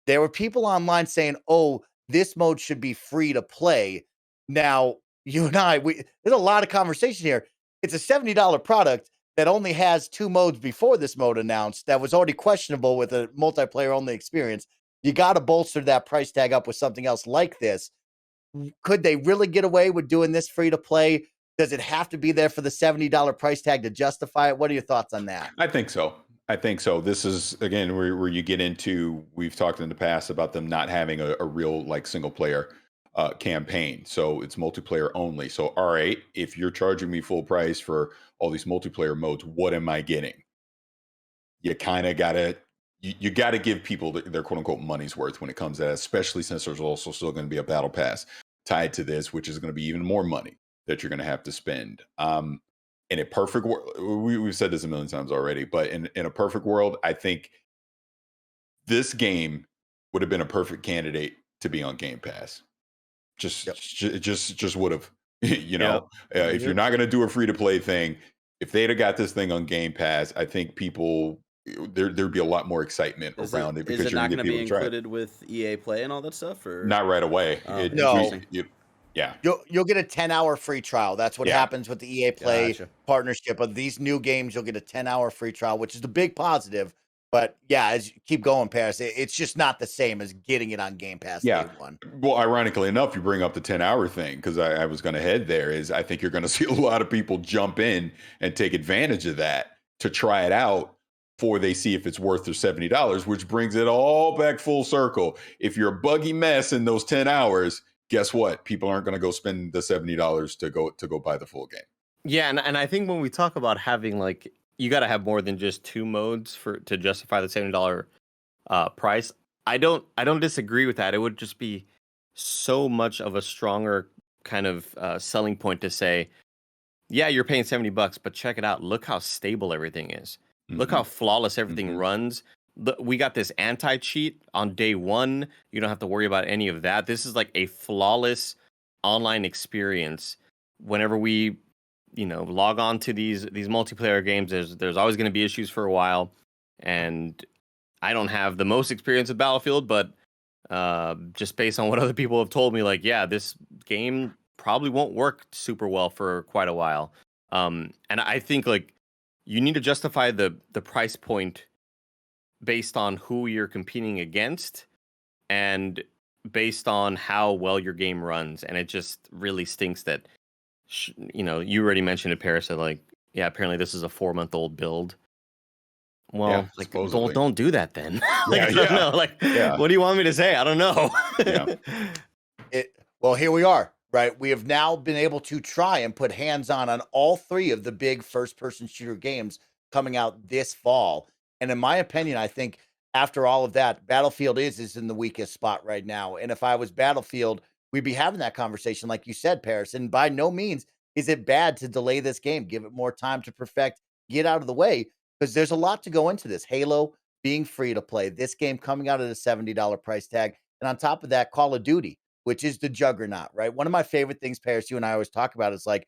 There were people online saying, oh, this mode should be free to play. Now, you and I, there's a lot of conversation here. It's a $70 product that only has 2 modes before this mode announced that was already questionable with a multiplayer only experience. You got to bolster that price tag up with something else like this. Could they really get away with doing this free to play? Does it have to be there for the $70 price tag to justify it? What are your thoughts on that? I think so. This is, again, where you get into, we've talked in the past about them not having a real, like, single player campaign. So it's multiplayer only. So, all right, if you're charging me full price for all these multiplayer modes, what am I getting? You kind of gotta, you got to give people their quote unquote money's worth when it comes to that, especially since there's also still going to be a battle pass tied to this, which is going to be even more money that you're going to have to spend. In a perfect world, we've said this a million times already, but in a perfect world, I think this game would have been a perfect candidate to be on Game Pass. Just would have, if you're not going to do a free to play thing, if they'd have got this thing on Game Pass, I think there'd be a lot more excitement around it, because is it you're not going to be included with EA Play and all that stuff, or not right away? No. Yeah. You'll get a 10-hour free trial. That's what happens with the EA Play partnership. Of these new games, you'll get a 10-hour free trial, which is the big positive. But yeah, as you keep going, Paris, it's just not the same as getting it on Game Pass day one. Well, ironically enough, you bring up the 10-hour thing because I was going to head there. Is I think you're going to see a lot of people jump in and take advantage of that to try it out before they see if it's worth their $70, which brings it all back full circle. If you're a buggy mess in those 10 hours, guess what? People aren't going to go spend the $70 to go buy the full game. Yeah, and I think when we talk about having like, you got to have more than just 2 modes to justify the $70 price. I don't disagree with that. It would just be so much of a stronger kind of selling point to say, yeah, you're paying $70, but check it out. Look how stable everything is. Mm-hmm. Look how flawless everything runs. We got this anti-cheat on day one. You don't have to worry about any of that. This is like a flawless online experience. Whenever we log on to these multiplayer games, there's always going to be issues for a while, and I don't have the most experience with Battlefield, but just based on what other people have told me, like, yeah, this game probably won't work super well for quite a while. And I think like you need to justify the price point based on who you're competing against and based on how well your game runs. And it just really stinks that you already mentioned it, Paris, that like, yeah, apparently this is a 4-month-old build. Well, yeah, like, don't do that then. Like, yeah, I don't know. Like, what do you want me to say? I don't know. Well, here we are, right? We have now been able to try and put hands on all 3 of the big first-person shooter games coming out this fall. And in my opinion, I think after all of that, Battlefield is in the weakest spot right now. And if I was Battlefield, we'd be having that conversation, like you said, Paris. And by no means is it bad to delay this game, give it more time to perfect, get out of the way, because there's a lot to go into this. Halo being free to play, this game coming out at a $70 price tag. And on top of that, Call of Duty, which is the juggernaut, right? One of my favorite things, Paris, you and I always talk about is like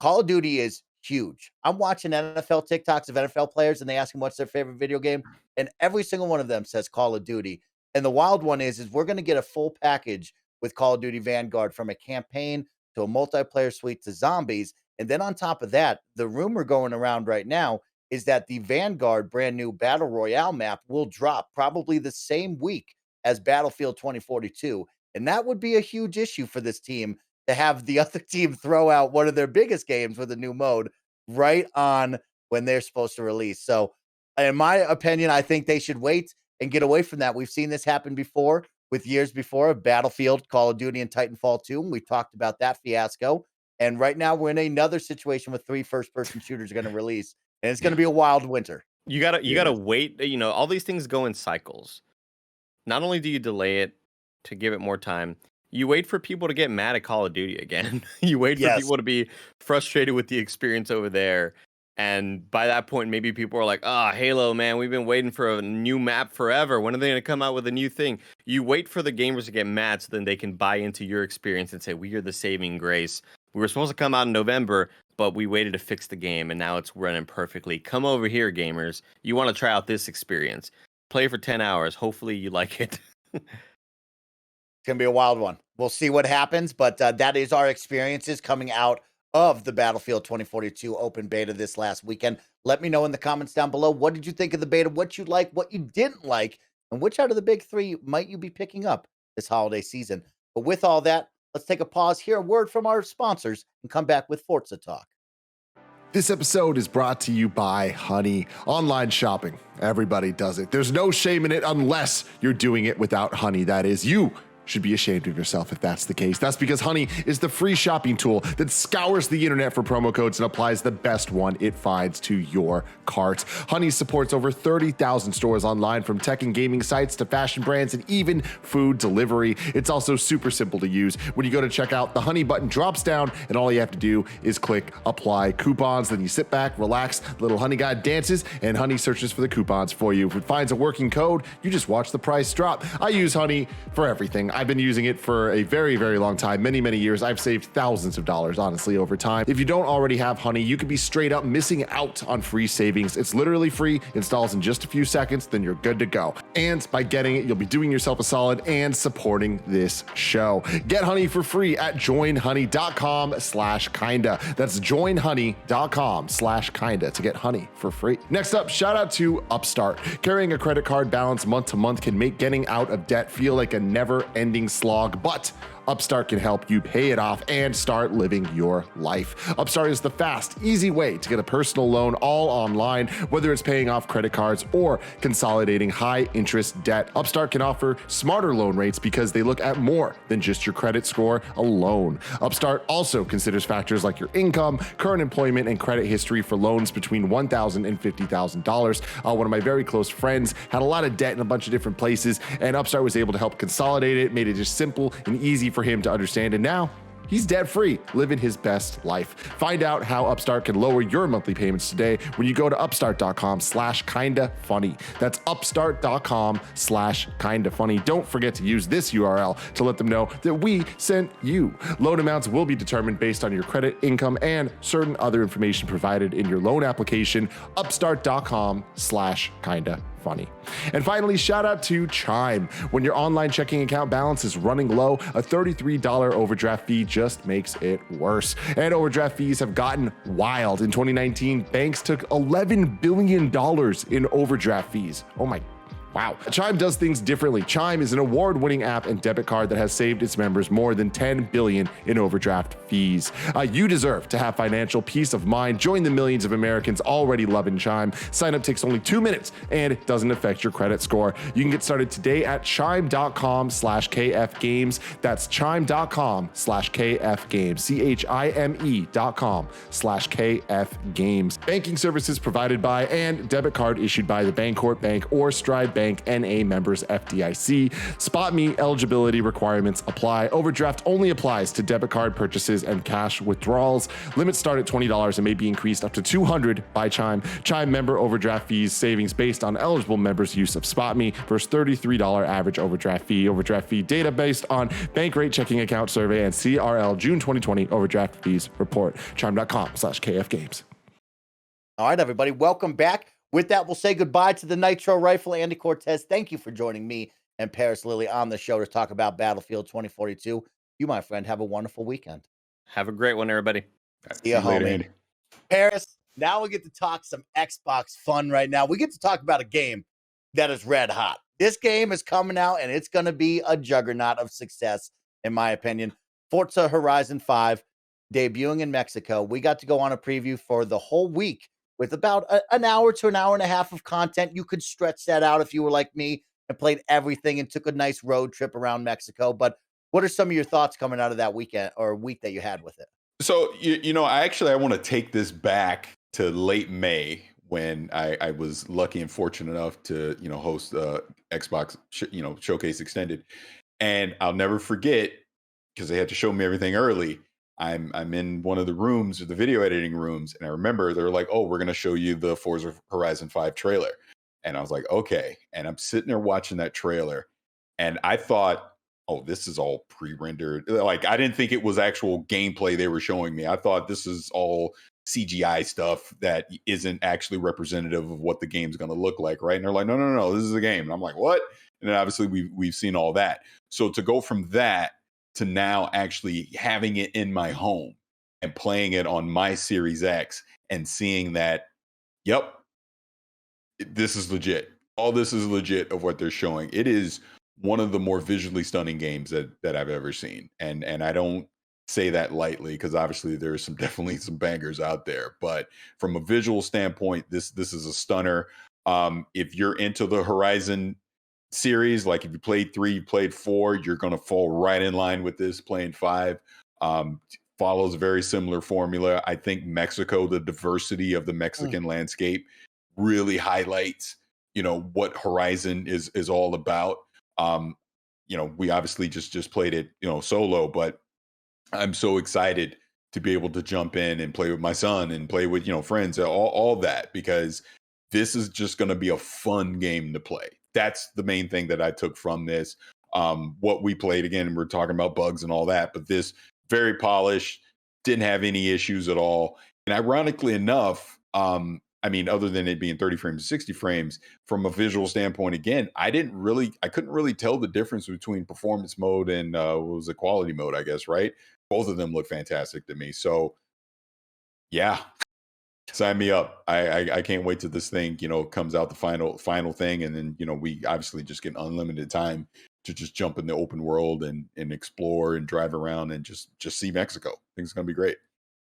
Call of Duty is huge. I'm watching NFL TikToks of NFL players and they ask them what's their favorite video game. And every single one of them says Call of Duty. And the wild one is we're going to get a full package with Call of Duty Vanguard, from a campaign to a multiplayer suite to zombies. And then on top of that, the rumor going around right now is that the Vanguard brand new Battle Royale map will drop probably the same week as Battlefield 2042. And that would be a huge issue for this team, to have the other team throw out one of their biggest games with a new mode right on when they're supposed to release. So in my opinion, I think they should wait and get away from that. We've seen this happen before, with years before of Battlefield, Call of Duty, and Titanfall 2. And we talked about that fiasco. And right now we're in another situation with 3 first-person shooters are going to release. And it's going to be a wild winter. You gotta wait. All these things go in cycles. Not only do you delay it to give it more time, you wait for people to get mad at Call of Duty again. You wait for people to be frustrated with the experience over there. And by that point, maybe people are like, Halo, man, we've been waiting for a new map forever. When are they going to come out with a new thing? You wait for the gamers to get mad so then they can buy into your experience and say, we are the saving grace. We were supposed to come out in November, but we waited to fix the game, and now it's running perfectly. Come over here, gamers. You want to try out this experience. Play for 10 hours. Hopefully you like it. It's going to be a wild one. We'll see what happens, but that is our experiences coming out of the Battlefield 2042 open beta this last weekend. Let me know in the comments down below, what did you think of the beta, what you like, what you didn't like, and which out of the big 3 might you be picking up this holiday season. But with all that, let's take a pause, hear a word from our sponsors, and come back with Forza Talk. This episode is brought to you by Honey. Online shopping, everybody does it. There's no shame in it unless you're doing it without Honey. That is, you should be ashamed of yourself if that's the case. That's because Honey is the free shopping tool that scours the internet for promo codes and applies the best one it finds to your cart. Honey supports over 30,000 stores online, from tech and gaming sites to fashion brands and even food delivery. It's also super simple to use. When you go to checkout, the Honey button drops down and all you have to do is click apply coupons. Then you sit back, relax, little Honey guy dances, and Honey searches for the coupons for you. If it finds a working code, you just watch the price drop. I use Honey for everything. I've been using it for a very, very long time, many, many years. I've saved thousands of dollars, honestly, over time. If you don't already have Honey, you could be straight up missing out on free savings. It's literally free, installs in just a few seconds, then you're good to go. And by getting it, you'll be doing yourself a solid and supporting this show. Get Honey for free at joinhoney.com/kinda. That's joinhoney.com/kinda to get Honey for free. Next up, shout out to Upstart. Carrying a credit card balance month to month can make getting out of debt feel like a never-ending slog, but Upstart can help you pay it off and start living your life. Upstart is the fast, easy way to get a personal loan all online, whether it's paying off credit cards or consolidating high interest debt. Upstart can offer smarter loan rates because they look at more than just your credit score alone. Upstart also considers factors like your income, current employment, and credit history for loans between $1,000 and $50,000. One of my very close friends had a lot of debt in a bunch of different places, and Upstart was able to help consolidate it, made it just simple and easy for him to understand, and now he's debt-free, living his best life. Find out how Upstart can lower your monthly payments today when you go to upstart.com/kindafunny. That's upstart.com/kindafunny. Don't forget to use this URL to let them know that we sent you. Loan amounts will be determined based on your credit, income, and certain other information provided in your loan application. Upstart.com/kindafunny. And finally, shout out to Chime. When your online checking account balance is running low, a $33 overdraft fee just makes it worse. And overdraft fees have gotten wild. In 2019, banks took $11 billion in overdraft fees. Oh my wow. Chime does things differently. Chime is an award-winning app and debit card that has saved its members more than $10 billion in overdraft fees. You deserve to have financial peace of mind. Join the millions of Americans already loving Chime. Sign up takes only 2 minutes and it doesn't affect your credit score. You can get started today at chime.com/kfgames. That's chime.com/kfgames. chime.com/kfgames. Banking services provided by and debit card issued by the Bancorp Bank or Stride Bank NA members FDIC. SpotMe eligibility requirements apply. Overdraft only applies to debit card purchases and cash withdrawals. Limits start at $20 and may be increased up to $200 by Chime. Chime member overdraft fees savings based on eligible members' use of SpotMe versus $33 average overdraft fee. Overdraft fee data based on bank rate checking account survey and CRL June 2020 overdraft fees report. Chime.com/kfgames. All right, everybody, welcome back. With that, we'll say goodbye to the Nitro Rifle, Andy Cortez. Thank you for joining me and Parris Lilly on the show to talk about Battlefield 2042. You, my friend, have a wonderful weekend. Have a great one, everybody. See you later, Andy. Parris, now we get to talk some Xbox fun right now. We get to talk about a game that is red hot. This game is coming out, and it's going to be a juggernaut of success, in my opinion. Forza Horizon 5, debuting in Mexico. We got to go on a preview for the whole week with about an hour to an hour and a half of content. You could stretch that out if you were like me and played everything and took a nice road trip around Mexico. But what are some of your thoughts coming out of that weekend or week that you had with it? So, I want to take this back to late May when I was lucky and fortunate enough to, host Xbox, Showcase Extended. And I'll never forget, because they had to show me everything early. I'm in one of the rooms, the video editing rooms, and I remember they were like, "Oh, we're going to show you the Forza Horizon 5 trailer." And I was like, "Okay." And I'm sitting there watching that trailer, and I thought, "Oh, this is all pre-rendered." Like, I didn't think it was actual gameplay they were showing me. I thought this is all CGI stuff that isn't actually representative of what the game's going to look like, right? And they're like, "No, this is a game." And I'm like, "What?" And then obviously we've seen all that. So to go from that to now actually having it in my home and playing it on my Series X and seeing that, yep, this is legit. All this is legit of what they're showing. It is one of the more visually stunning games that I've ever seen. And I don't say that lightly, because obviously there's definitely some bangers out there. But from a visual standpoint, this is a stunner. If you're into the Horizon series, like if you played 3, you played 4, you're going to fall right in line with this. Playing 5 follows a very similar formula. I think Mexico, the diversity of the Mexican landscape really highlights, what Horizon is all about. We obviously just played it, solo, but I'm so excited to be able to jump in and play with my son and play with, friends, all that, because this is just going to be a fun game to play. That's the main thing that I took from this. what we played. Again, we're talking about bugs and all that, but this very polished, didn't have any issues at all. And ironically enough, I mean, other than it being 30 frames to 60 frames, from a visual standpoint, again, I couldn't really tell the difference between performance mode and what was the quality mode, I guess, right? Both of them look fantastic to me. So yeah, sign me up. I can't wait till this thing, comes out, the final thing. And then, we obviously just get unlimited time to just jump in the open world and explore and drive around and just see Mexico. I think it's going to be great.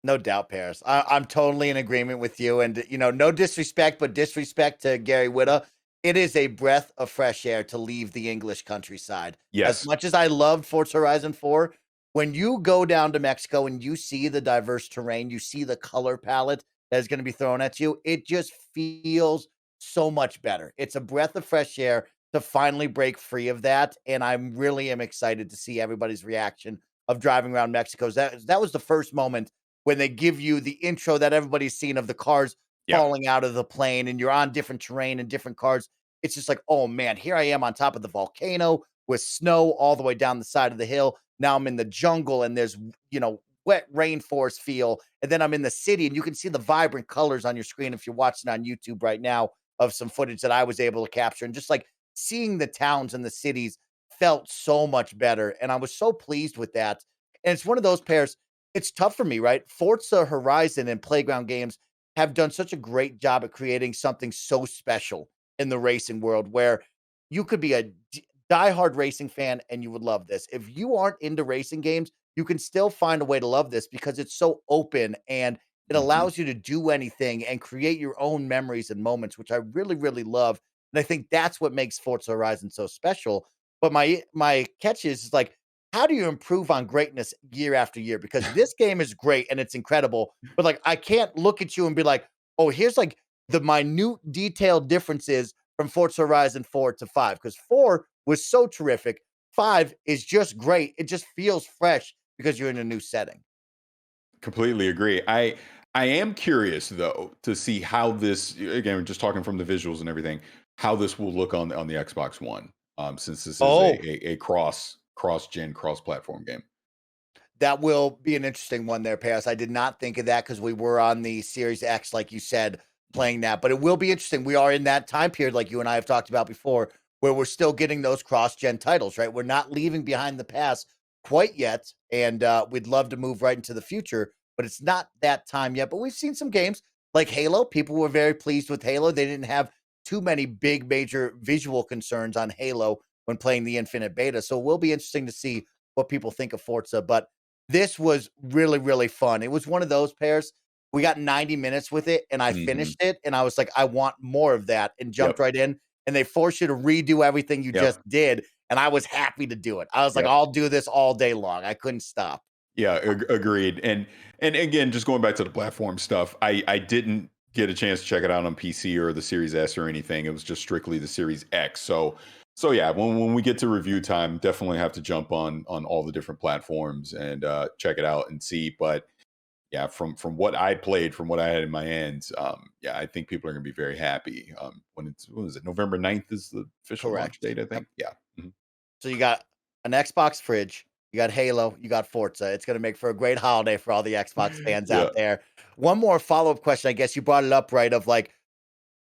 No doubt, Parris. I'm totally in agreement with you. And, no disrespect, but disrespect to Gary Whitta. It is a breath of fresh air to leave the English countryside. Yes. As much as I loved Forza Horizon 4, when you go down to Mexico and you see the diverse terrain, you see the color palette that is going to be thrown at you, it just feels so much better. It's a breath of fresh air to finally break free of that. And I really am excited to see everybody's reaction of driving around Mexico. That was the first moment when they give you the intro that everybody's seen of the cars falling out of the plane and you're on different terrain and different cars. It's just like, oh man, here I am on top of the volcano with snow all the way down the side of the hill. Now I'm in the jungle and there's, wet rainforest feel. And then I'm in the city and you can see the vibrant colors on your screen if you're watching on YouTube right now of some footage that I was able to capture. And just like seeing the towns and the cities felt so much better. And I was so pleased with that. And it's one of those pairs. It's tough for me, right? Forza Horizon and Playground Games have done such a great job at creating something so special in the racing world where you could be a diehard racing fan and you would love this. If you aren't into racing games, you can still find a way to love this because it's so open and it allows you to do anything and create your own memories and moments, which I really, really love. And I think that's what makes Forza Horizon so special. But my catch is like, how do you improve on greatness year after year? Because this game is great and it's incredible, but like I can't look at you and be like, oh, here's like the minute detailed differences from Forza Horizon 4 to 5. Because 4 was so terrific. 5 is just great. It just feels fresh because you're in a new setting. Completely agree. I am curious though to see how this, again, we're just talking from the visuals and everything, how this will look on the Xbox One, since this is a cross-gen, cross-platform game. That will be an interesting one there, Paris. I did not think of that because we were on the Series X, like you said, playing that. But it will be interesting. We are in that time period, like you and I have talked about before, where we're still getting those cross-gen titles, right? We're not leaving behind the past quite yet, and we'd love to move right into the future, but it's not that time yet. But we've seen some games like Halo. People were very pleased with Halo. They didn't have too many big major visual concerns on Halo when playing the Infinite Beta. So it will be interesting to see what people think of Forza. But this was really, really fun. It was one of those pairs. We got 90 minutes with it, and I finished it, and I was like, I want more of that, and jumped right in. And they force you to redo everything you just did, and I was happy to do it. I was like, I'll do this all day long. I couldn't stop. Yeah, agreed. And again, just going back to the platform stuff, I didn't get a chance to check it out on PC or the Series S or anything. It was just strictly the Series X. So yeah, when we get to review time, definitely have to jump on all the different platforms and check it out and see. But yeah, from what I played, from what I had in my hands, yeah, I think people are going to be very happy. When is it? November 9th is the official launch date, I think. Yeah. So you got an Xbox fridge, you got Halo, you got Forza. It's going to make for a great holiday for all the Xbox fans out there. One more follow-up question. I guess you brought it up, right? Of like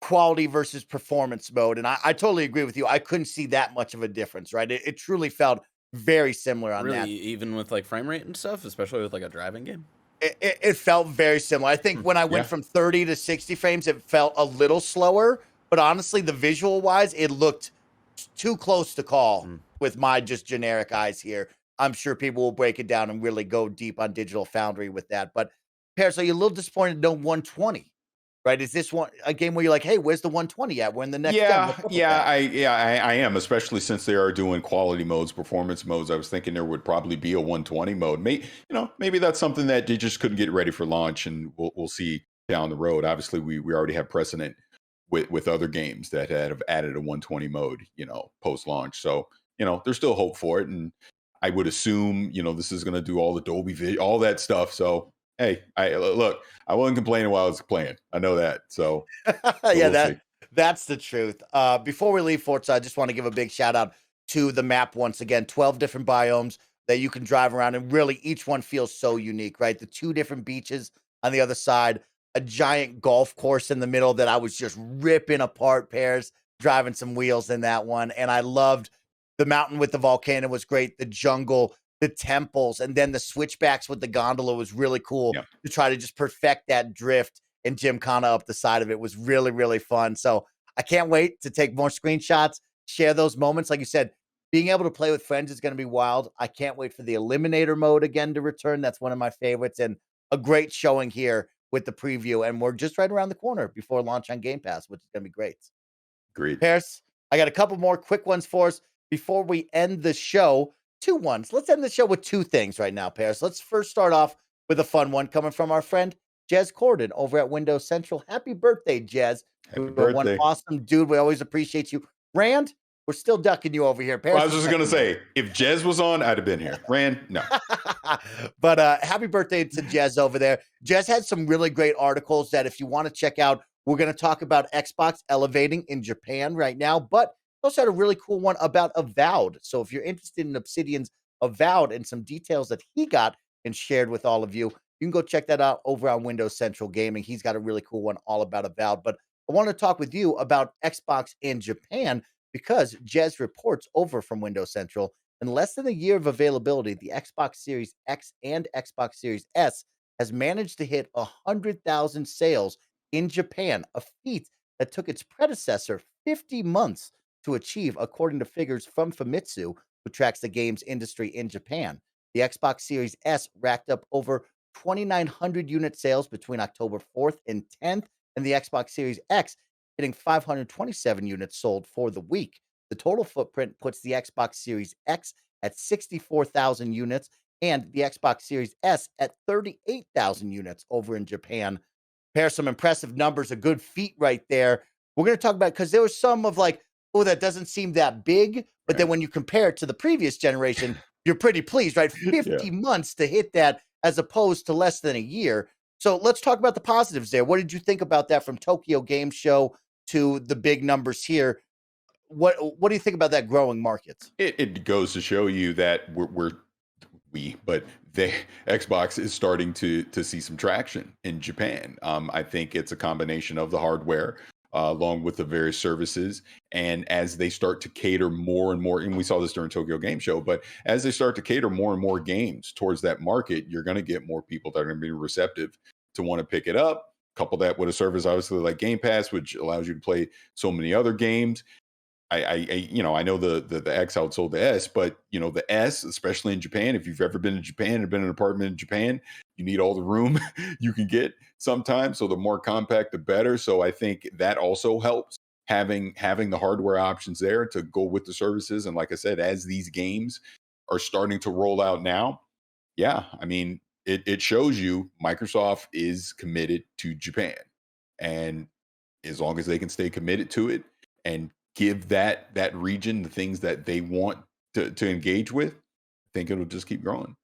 quality versus performance mode. And I totally agree with you. I couldn't see that much of a difference, right? It truly felt very similar on that. Even with like frame rate and stuff, especially with like a driving game. It felt very similar. I think when I went from 30 to 60 frames, it felt a little slower. But honestly, the visual wise, it looked too close to call with my just generic eyes here. I'm sure people will break it down and really go deep on Digital Foundry with that. But Paris, are you a little disappointed no 120? Right? Is this one a game where you're like, hey, where's the 120 at? We're in the next I am, especially since they are doing quality modes, performance modes. I was thinking there would probably be a 120 mode. Maybe that's something that they just couldn't get ready for launch, and we'll see down the road. Obviously, we already have precedent with other games that have added a 120 mode, post launch. So there's still hope for it, and I would assume this is going to do all the Dolby Vision, all that stuff. So. Hey, I wasn't complaining while I was playing. I know that. So that's the truth. Before we leave Forza, I just want to give a big shout out to the map once again. 12 different biomes that you can drive around, and really each one feels so unique, right? The 2 different beaches on the other side, a giant golf course in the middle that I was just ripping apart, Pairs, driving some wheels in that one. And I loved the mountain with the volcano was great, the jungle, the temples, and then the switchbacks with the gondola was really cool to try to just perfect that drift and gymkhana up the side of it was really, really fun. So I can't wait to take more screenshots, share those moments. Like you said, being able to play with friends is going to be wild. I can't wait for the eliminator mode again to return. That's one of my favorites, and a great showing here with the preview. And we're just right around the corner before launch on Game Pass, which is going to be great. Great. Paris, I got a couple more quick ones for us before we end the show. 2 ones. Let's end the show with 2 things right now, Paris. Let's first start off with a fun one coming from our friend Jez Corden over at Windows Central. Happy birthday, Jez. Happy birthday. One awesome dude. We always appreciate you. Rand, we're still ducking you over here. Paris, well, I was just going to say, if Jez was on, I'd have been here. Rand, no. But happy birthday to Jez over there. Jez had some really great articles that if you want to check out, we're going to talk about Xbox elevating in Japan right now, but also had a really cool one about Avowed. So if you're interested in Obsidian's Avowed and some details that he got and shared with all of you, you can go check that out over on Windows Central Gaming. He's got a really cool one all about Avowed. But I want to talk with you about Xbox in Japan because Jez reports over from Windows Central. In less than a year of availability, the Xbox Series X and Xbox Series S has managed to hit 100,000 sales in Japan, a feat that took its predecessor 50 months to achieve, according to figures from Famitsu, who tracks the games industry in Japan. The Xbox Series S racked up over 2,900 unit sales between October 4th and 10th, and the Xbox Series X hitting 527 units sold for the week. The total footprint puts the Xbox Series X at 64,000 units and the Xbox Series S at 38,000 units over in Japan. Pair some impressive numbers, a good feat right there. We're going to talk about, because there was some of like, oh, that doesn't seem that big. But then when you compare it to the previous generation, you're pretty pleased, right? 50 months to hit that as opposed to less than a year. So let's talk about the positives there. What did you think about that from Tokyo Game Show to the big numbers here? What do you think about that growing market? It goes to show you that the Xbox is starting to see some traction in Japan. I think it's a combination of the hardware along with the various services. And as they start to cater more and more, and we saw this during Tokyo Game Show, but as they start to cater more and more games towards that market, you're going to get more people that are going to be receptive to want to pick it up. Couple that with a service obviously like Game Pass, which allows you to play so many other games. I know the X outsold the S, but the S, especially in Japan, if you've ever been to Japan or been in an apartment in Japan, you need all the room you can get sometimes. So the more compact, the better. So I think that also helps having the hardware options there to go with the services. And like I said, as these games are starting to roll out now, I mean, it shows you Microsoft is committed to Japan. And as long as they can stay committed to it and give that region the things that they want to engage with, I think it'll just keep growing.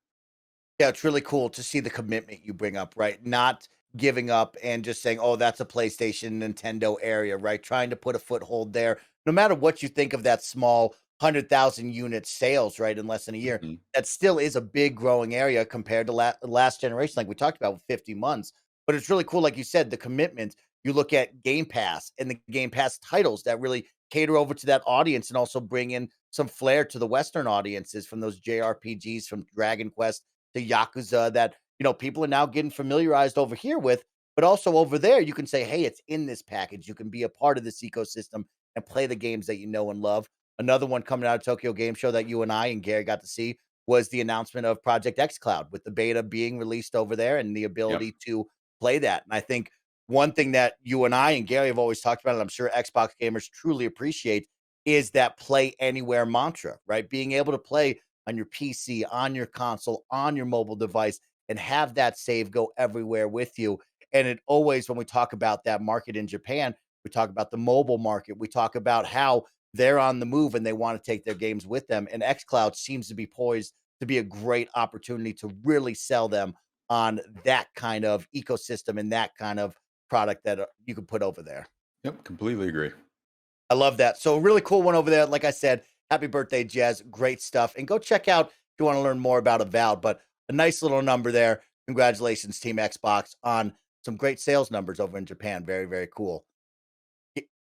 Yeah, it's really cool to see the commitment you bring up, right? Not giving up and just saying, oh, that's a PlayStation, Nintendo area, right? Trying to put a foothold there. No matter what you think of that small 100,000 unit sales, right, in less than a year, that still is a big growing area compared to last generation, like we talked about with 50 months. But it's really cool, like you said, the commitment. You look at Game Pass and the Game Pass titles that really cater over to that audience and also bring in some flair to the Western audiences from those JRPGs, from Dragon Quest to Yakuza that, people are now getting familiarized over here with, but also over there, you can say, hey, it's in this package. You can be a part of this ecosystem and play the games that you know and love. Another one coming out of Tokyo Game Show that you and I and Gary got to see was the announcement of Project xCloud, with the beta being released over there and the ability to play that. And I think one thing that you and I and Gary have always talked about, and I'm sure Xbox gamers truly appreciate, is that play anywhere mantra, right? Being able to play on your PC, on your console, on your mobile device, and have that save go everywhere with you. And it always, when we talk about that market in Japan, we talk about the mobile market. We talk about how they're on the move and they want to take their games with them. And xCloud seems to be poised to be a great opportunity to really sell them on that kind of ecosystem and that kind of product that you can put over there. Yep, completely agree. I love that. So a really cool one over there. Like I said, Happy birthday, Jez. Great stuff. And go check out if you want to learn more about Avowed. But a nice little number there. Congratulations, Team Xbox, on some great sales numbers over in Japan. Very, very cool.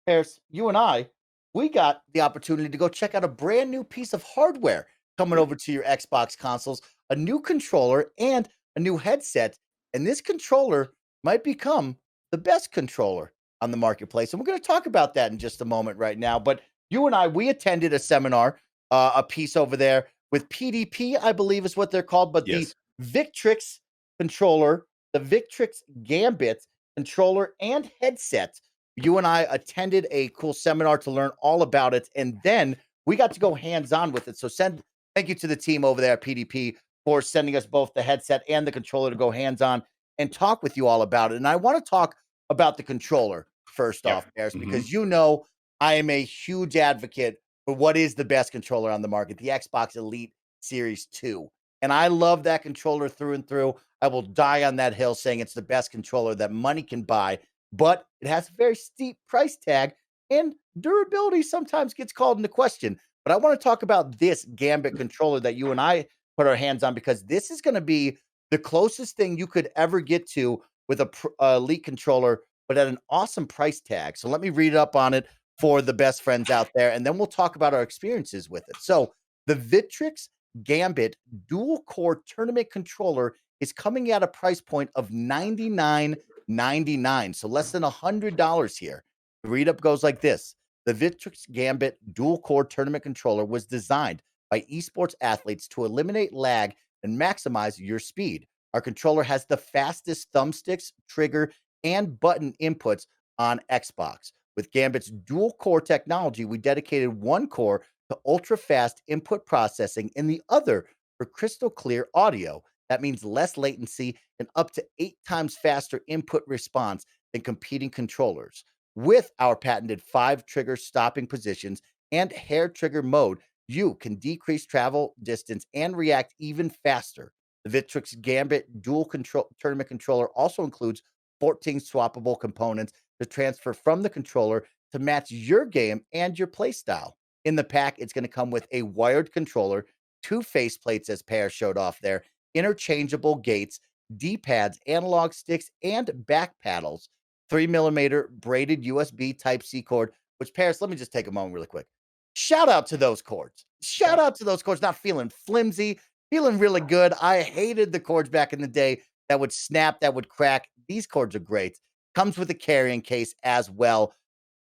Harris, you and I, we got the opportunity to go check out a brand new piece of hardware coming over to your Xbox consoles, a new controller and a new headset. And this controller might become the best controller on the marketplace. And we're going to talk about that in just a moment right now. But you and I, we attended a seminar, a piece over there with PDP, I believe is what they're called, but the Victrix controller, the Victrix Gambit controller and headset. You and I attended a cool seminar to learn all about it, and then we got to go hands-on with it. So thank you to the team over there at PDP for sending us both the headset and the controller to go hands-on and talk with you all about it. And I want to talk about the controller first off, Harris, because you know I am a huge advocate for what is the best controller on the market, the Xbox Elite Series 2. And I love that controller through and through. I will die on that hill saying it's the best controller that money can buy, but it has a very steep price tag and durability sometimes gets called into question. But I want to talk about this Gambit controller that you and I put our hands on, because this is going to be the closest thing you could ever get to with a Elite controller, but at an awesome price tag. So let me read up on it for the best friends out there, and then we'll talk about our experiences with it. So the Victrix Gambit dual core tournament controller is coming at a price point of $99.99, so less than $100 here. The read up goes like this: the Victrix Gambit dual core tournament controller was designed by esports athletes to eliminate lag and maximize your speed. Our controller has the fastest thumbsticks, trigger, and button inputs on Xbox. With Gambit's dual core technology, we dedicated one core to ultra fast input processing and the other for crystal clear audio. That means less latency and up to 8 times faster input response than competing controllers. With our patented 5 trigger stopping positions and hair trigger mode, you can decrease travel distance and react even faster. The Victrix Gambit dual tournament controller also includes 14 swappable components to transfer from the controller to match your game and your play style. In the pack, it's going to come with a wired controller, 2 faceplates as Per showed off there, interchangeable gates, D-pads, analog sticks, and back paddles, 3mm braided USB Type-C cord, which, Paris, let me just take a moment really quick. Shout out to those cords. Shout out to those cords, not feeling flimsy, feeling really good. I hated the cords back in the day that would snap, that would crack. These cords are great. Comes with a carrying case as well.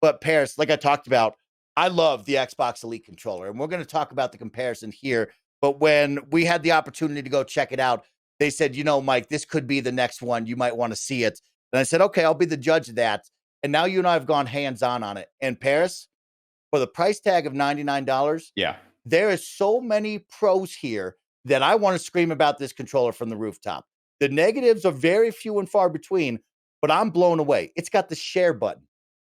But Paris, like I talked about, I love the Xbox Elite controller, and we're going to talk about the comparison here. But when we had the opportunity to go check it out, they said, you know, Mike, this could be the next one. You might want to see it. And I said, okay, I'll be the judge of that. And now you and I have gone hands-on on it. And Paris, for the price tag of $99, there is so many pros here that I want to scream about this controller from the rooftop. The negatives are very few and far between, but I'm blown away. It's got the share button.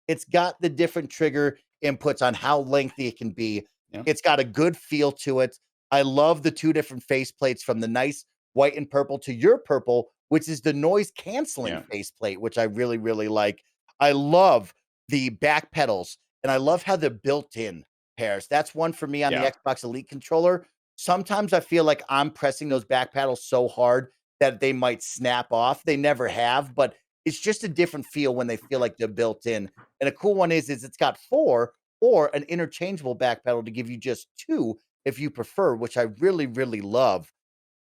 It's got the different trigger inputs on how lengthy it can be. It's got a good feel to it. I love the 2 different faceplates, from the nice white and purple to your purple, which is the noise canceling faceplate, which I really, really like. I love the back pedals, and I love how they're built in, Paris. That's one for me on the Xbox Elite controller. Sometimes I feel like I'm pressing those back pedals so hard that they might snap off. They never have, but it's just a different feel when they feel like they're built in. And a cool one is it's got 4 or an interchangeable back pedal to give you just 2 if you prefer, which I really, really love.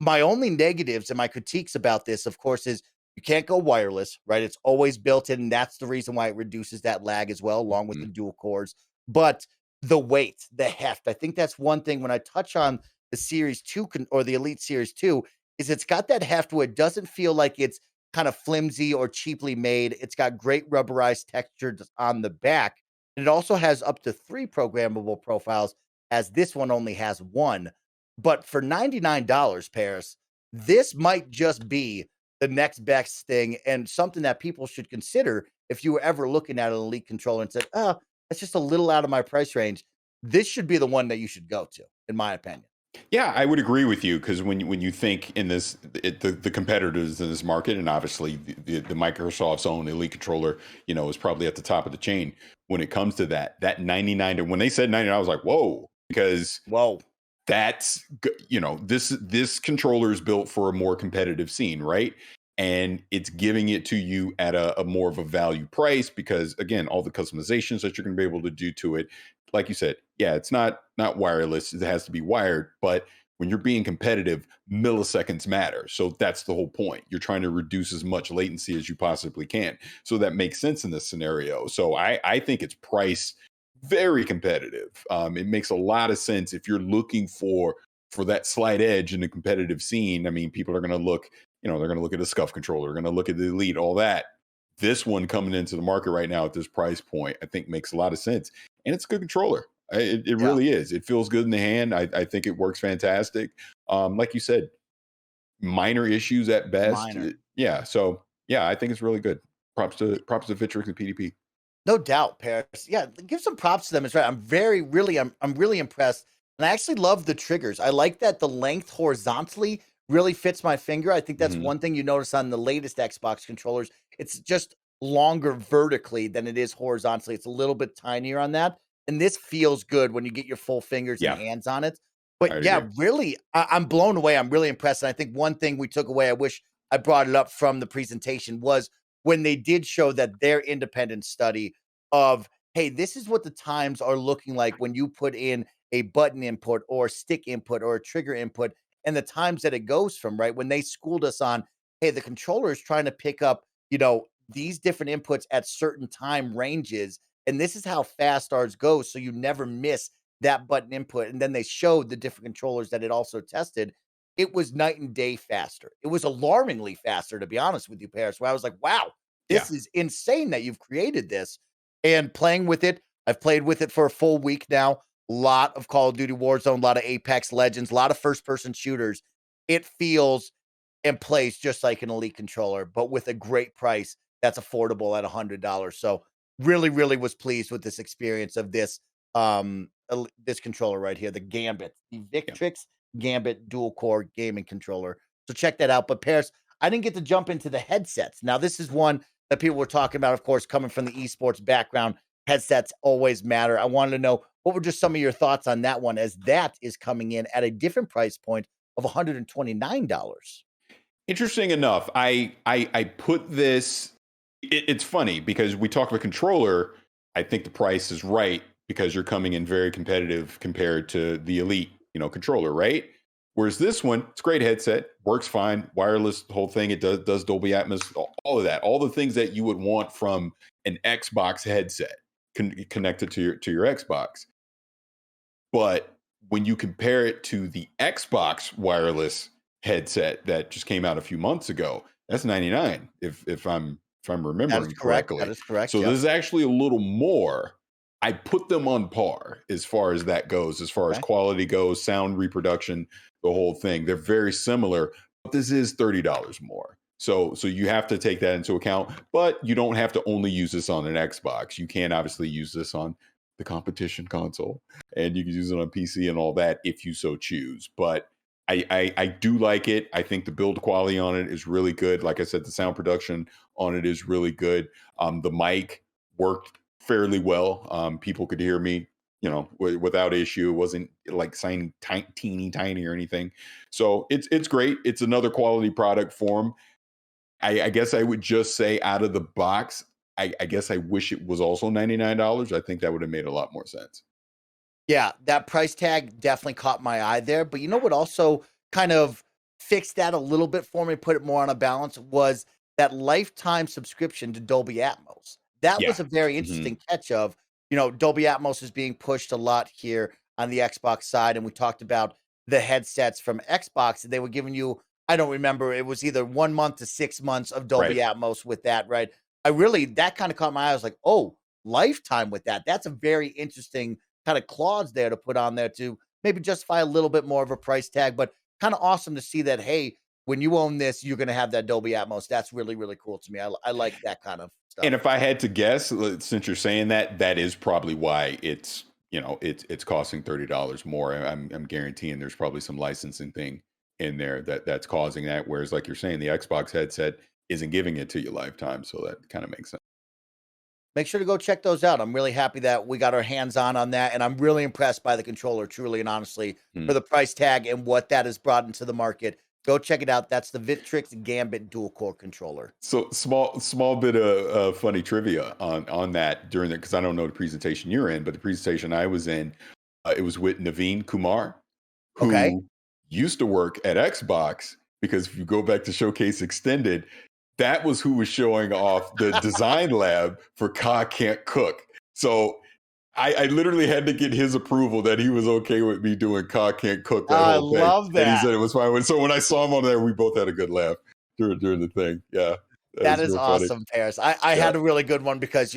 My only negatives and my critiques about this, of course, is you can't go wireless, right? It's always built in, and that's the reason why it reduces that lag as well, along with the dual cores. But the weight, the heft, I think that's one thing when I touch on the Series 2 or the Elite Series 2, is it's got that heft where it doesn't feel like it's kind of flimsy or cheaply made. It's got great rubberized texture on the back. And it also has up to 3 programmable profiles, as this one only has 1. But for $99, Paris, this might just be the next best thing, and something that people should consider if you were ever looking at an Elite controller and said, oh, that's just a little out of my price range. This should be the one that you should go to, in my opinion. Yeah, I would agree with you, because when you think in this, the competitors in this market, and obviously the Microsoft's own Elite controller, is probably at the top of the chain when it comes to that 99. When they said 99, I was like, whoa, because Whoa. that's this controller is built for a more competitive scene, right? And it's giving it to you at a more of a value price because, again, all the customizations that you're going to be able to do to it, like you said, yeah, it's not wireless, it has to be wired, but when you're being competitive, milliseconds matter. So that's the whole point. You're trying to reduce as much latency as you possibly can. So that makes sense in this scenario. So I think it's priced very competitive. It makes a lot of sense if you're looking for that slight edge in the competitive scene. I mean, people are going to look, they're going to look at a scuff controller, they're going to look at the Elite, all that. This one coming into the market right now at this price point, I think makes a lot of sense. And it's a good controller. It really is. It feels good in the hand. I think it works fantastic. Like you said, minor issues at best. Yeah. So yeah, I think it's really good. Props to Victrix and PDP. No doubt, Parris. Yeah, give some props to them. It's right. I'm really impressed. And I actually love the triggers. I like that the length horizontally really fits my finger. I think that's one thing you notice on the latest Xbox controllers. It's just longer vertically than it is horizontally. It's a little bit tinier on that. And this feels good when you get your full fingers and hands on it. But yeah, really, I'm blown away. I'm really impressed. And I think one thing we took away, I wish I brought it up from the presentation, was when they did show that their independent study of, hey, this is what the times are looking like when you put in a button input or stick input or a trigger input, and the times that it goes from, right? When they schooled us on, hey, the controller is trying to pick up, these different inputs at certain time ranges, and this is how fast ours goes, so you never miss that button input. And then they showed the different controllers that it also tested. It was night and day faster. It was alarmingly faster, to be honest with you, Parris, where I was like, wow, this is insane that you've created this. And playing with it, I've played with it for a full week now. A lot of Call of Duty Warzone, a lot of Apex Legends, a lot of first-person shooters. It feels and plays just like an Elite controller, but with a great price that's affordable at $100. So really, really was pleased with this experience of this this controller right here, the Gambit, the Victrix Gambit dual core gaming controller. So check that out. But Parris, I didn't get to jump into the headsets. Now, this is one that people were talking about, of course, coming from the esports background. Headsets always matter. I wanted to know, what were just some of your thoughts on that one, as that is coming in at a different price point of $129. Interesting enough, I put this. It's funny because we talk about controller. I think the price is right because you're coming in very competitive compared to the Elite, controller, right? Whereas this one, it's a great headset, works fine, wireless, the whole thing. It does Dolby Atmos, all of that, all the things that you would want from an Xbox headset connected to your Xbox. But when you compare it to the Xbox wireless headset that just came out a few months ago, that's $99 if I'm remembering correctly. That is correct. So this is actually a little more. I put them on par as far as that goes, as far as quality goes, sound reproduction, the whole thing. They're very similar, but this is $30 more. So you have to take that into account, but you don't have to only use this on an Xbox. You can obviously use this on the competition console, and you can use it on PC and all that if you so choose. But I do like it. I think the build quality on it is really good. Like I said, the sound production on it is really good. The mic worked fairly well. People could hear me, without issue. It wasn't like teeny tiny or anything. So it's great. It's another quality product for them. I guess I would just say out of the box, I guess I wish it was also $99. I think that would have made a lot more sense. Yeah, that price tag definitely caught my eye there. But you know what also kind of fixed that a little bit for me, put it more on a balance, was that lifetime subscription to Dolby Atmos. That was a very interesting catch of, Dolby Atmos is being pushed a lot here on the Xbox side. And we talked about the headsets from Xbox. They were giving you, I don't remember, it was either 1 month to 6 months of Dolby Atmos with that, right? That kind of caught my eye. I was like, oh, lifetime with that. That's a very interesting kind of clause there to put on there to maybe justify a little bit more of a price tag, but kind of awesome to see that, hey, when you own this, you're going to have that Dolby Atmos. That's really, really cool to me. I like that kind of stuff. And if I had to guess, since you're saying that, that is probably why it's costing $30 more. I'm guaranteeing there's probably some licensing thing in there that's causing that. Whereas, like you're saying, the Xbox headset isn't giving it to you lifetime, so that kind of makes sense. make sure to go check those out. I'm really happy that we got our hands on that, and I'm really impressed by the controller, truly and honestly, for the price tag and what that has brought into the market. Go check it out. That's the Victrix Gambit dual core controller. So small bit of funny trivia on that during because I don't know the presentation you're in, but the presentation I was in, it was with Naveen Kumar, who used to work at Xbox. Because if you go back to Showcase Extended, that was who was showing off the design lab for Ka Can't Cook. So I literally had to get his approval that he was okay with me doing Ka Can't Cook that whole thing. I love that. And he said it was fine. So when I saw him on there, we both had a good laugh during the thing. Yeah. That is awesome, Parris. I had a really good one because,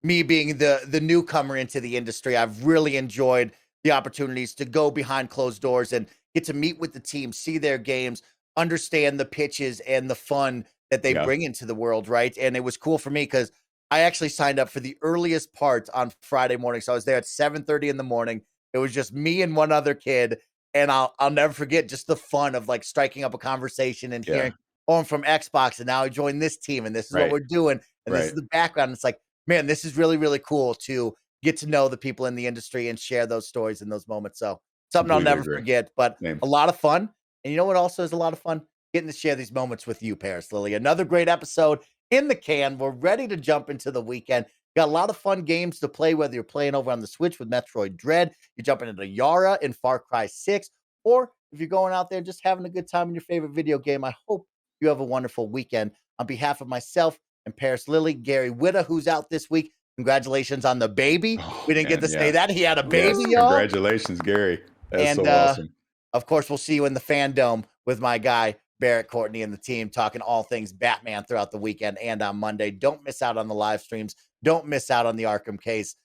me being the newcomer into the industry, I've really enjoyed the opportunities to go behind closed doors and get to meet with the team, see their games, understand the pitches and the fun that they bring into the world, right? And it was cool for me because I actually signed up for the earliest part on Friday morning. So I was there at 7:30 in the morning. It was just me and one other kid. And I'll never forget just the fun of like striking up a conversation and hearing, oh, I'm from Xbox and now I joined this team and this is what we're doing. And this is the background. It's like, man, this is really, really cool to get to know the people in the industry and share those stories in those moments. So something I'll never forget, but a lot of fun. And you know what also is a lot of fun? Getting to share these moments with you, Parris Lilly. Another great episode in the can. We're ready to jump into the weekend. Got a lot of fun games to play, whether you're playing over on the Switch with Metroid Dread, you're jumping into Yara in Far Cry 6, or if you're going out there just having a good time in your favorite video game, I hope you have a wonderful weekend. On behalf of myself and Parris Lilly, Gary Whitta, who's out this week, congratulations on the baby. We didn't get to say that. He had a baby, y'all. Congratulations, Gary. That's so awesome. Of course, we'll see you in the Fandome with my guy, Barrett Courtney, and the team talking all things Batman throughout the weekend and on Monday. Don't miss out on the live streams. Don't miss out on the Arkham case.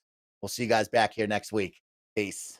We'll see you guys back here next week. Peace.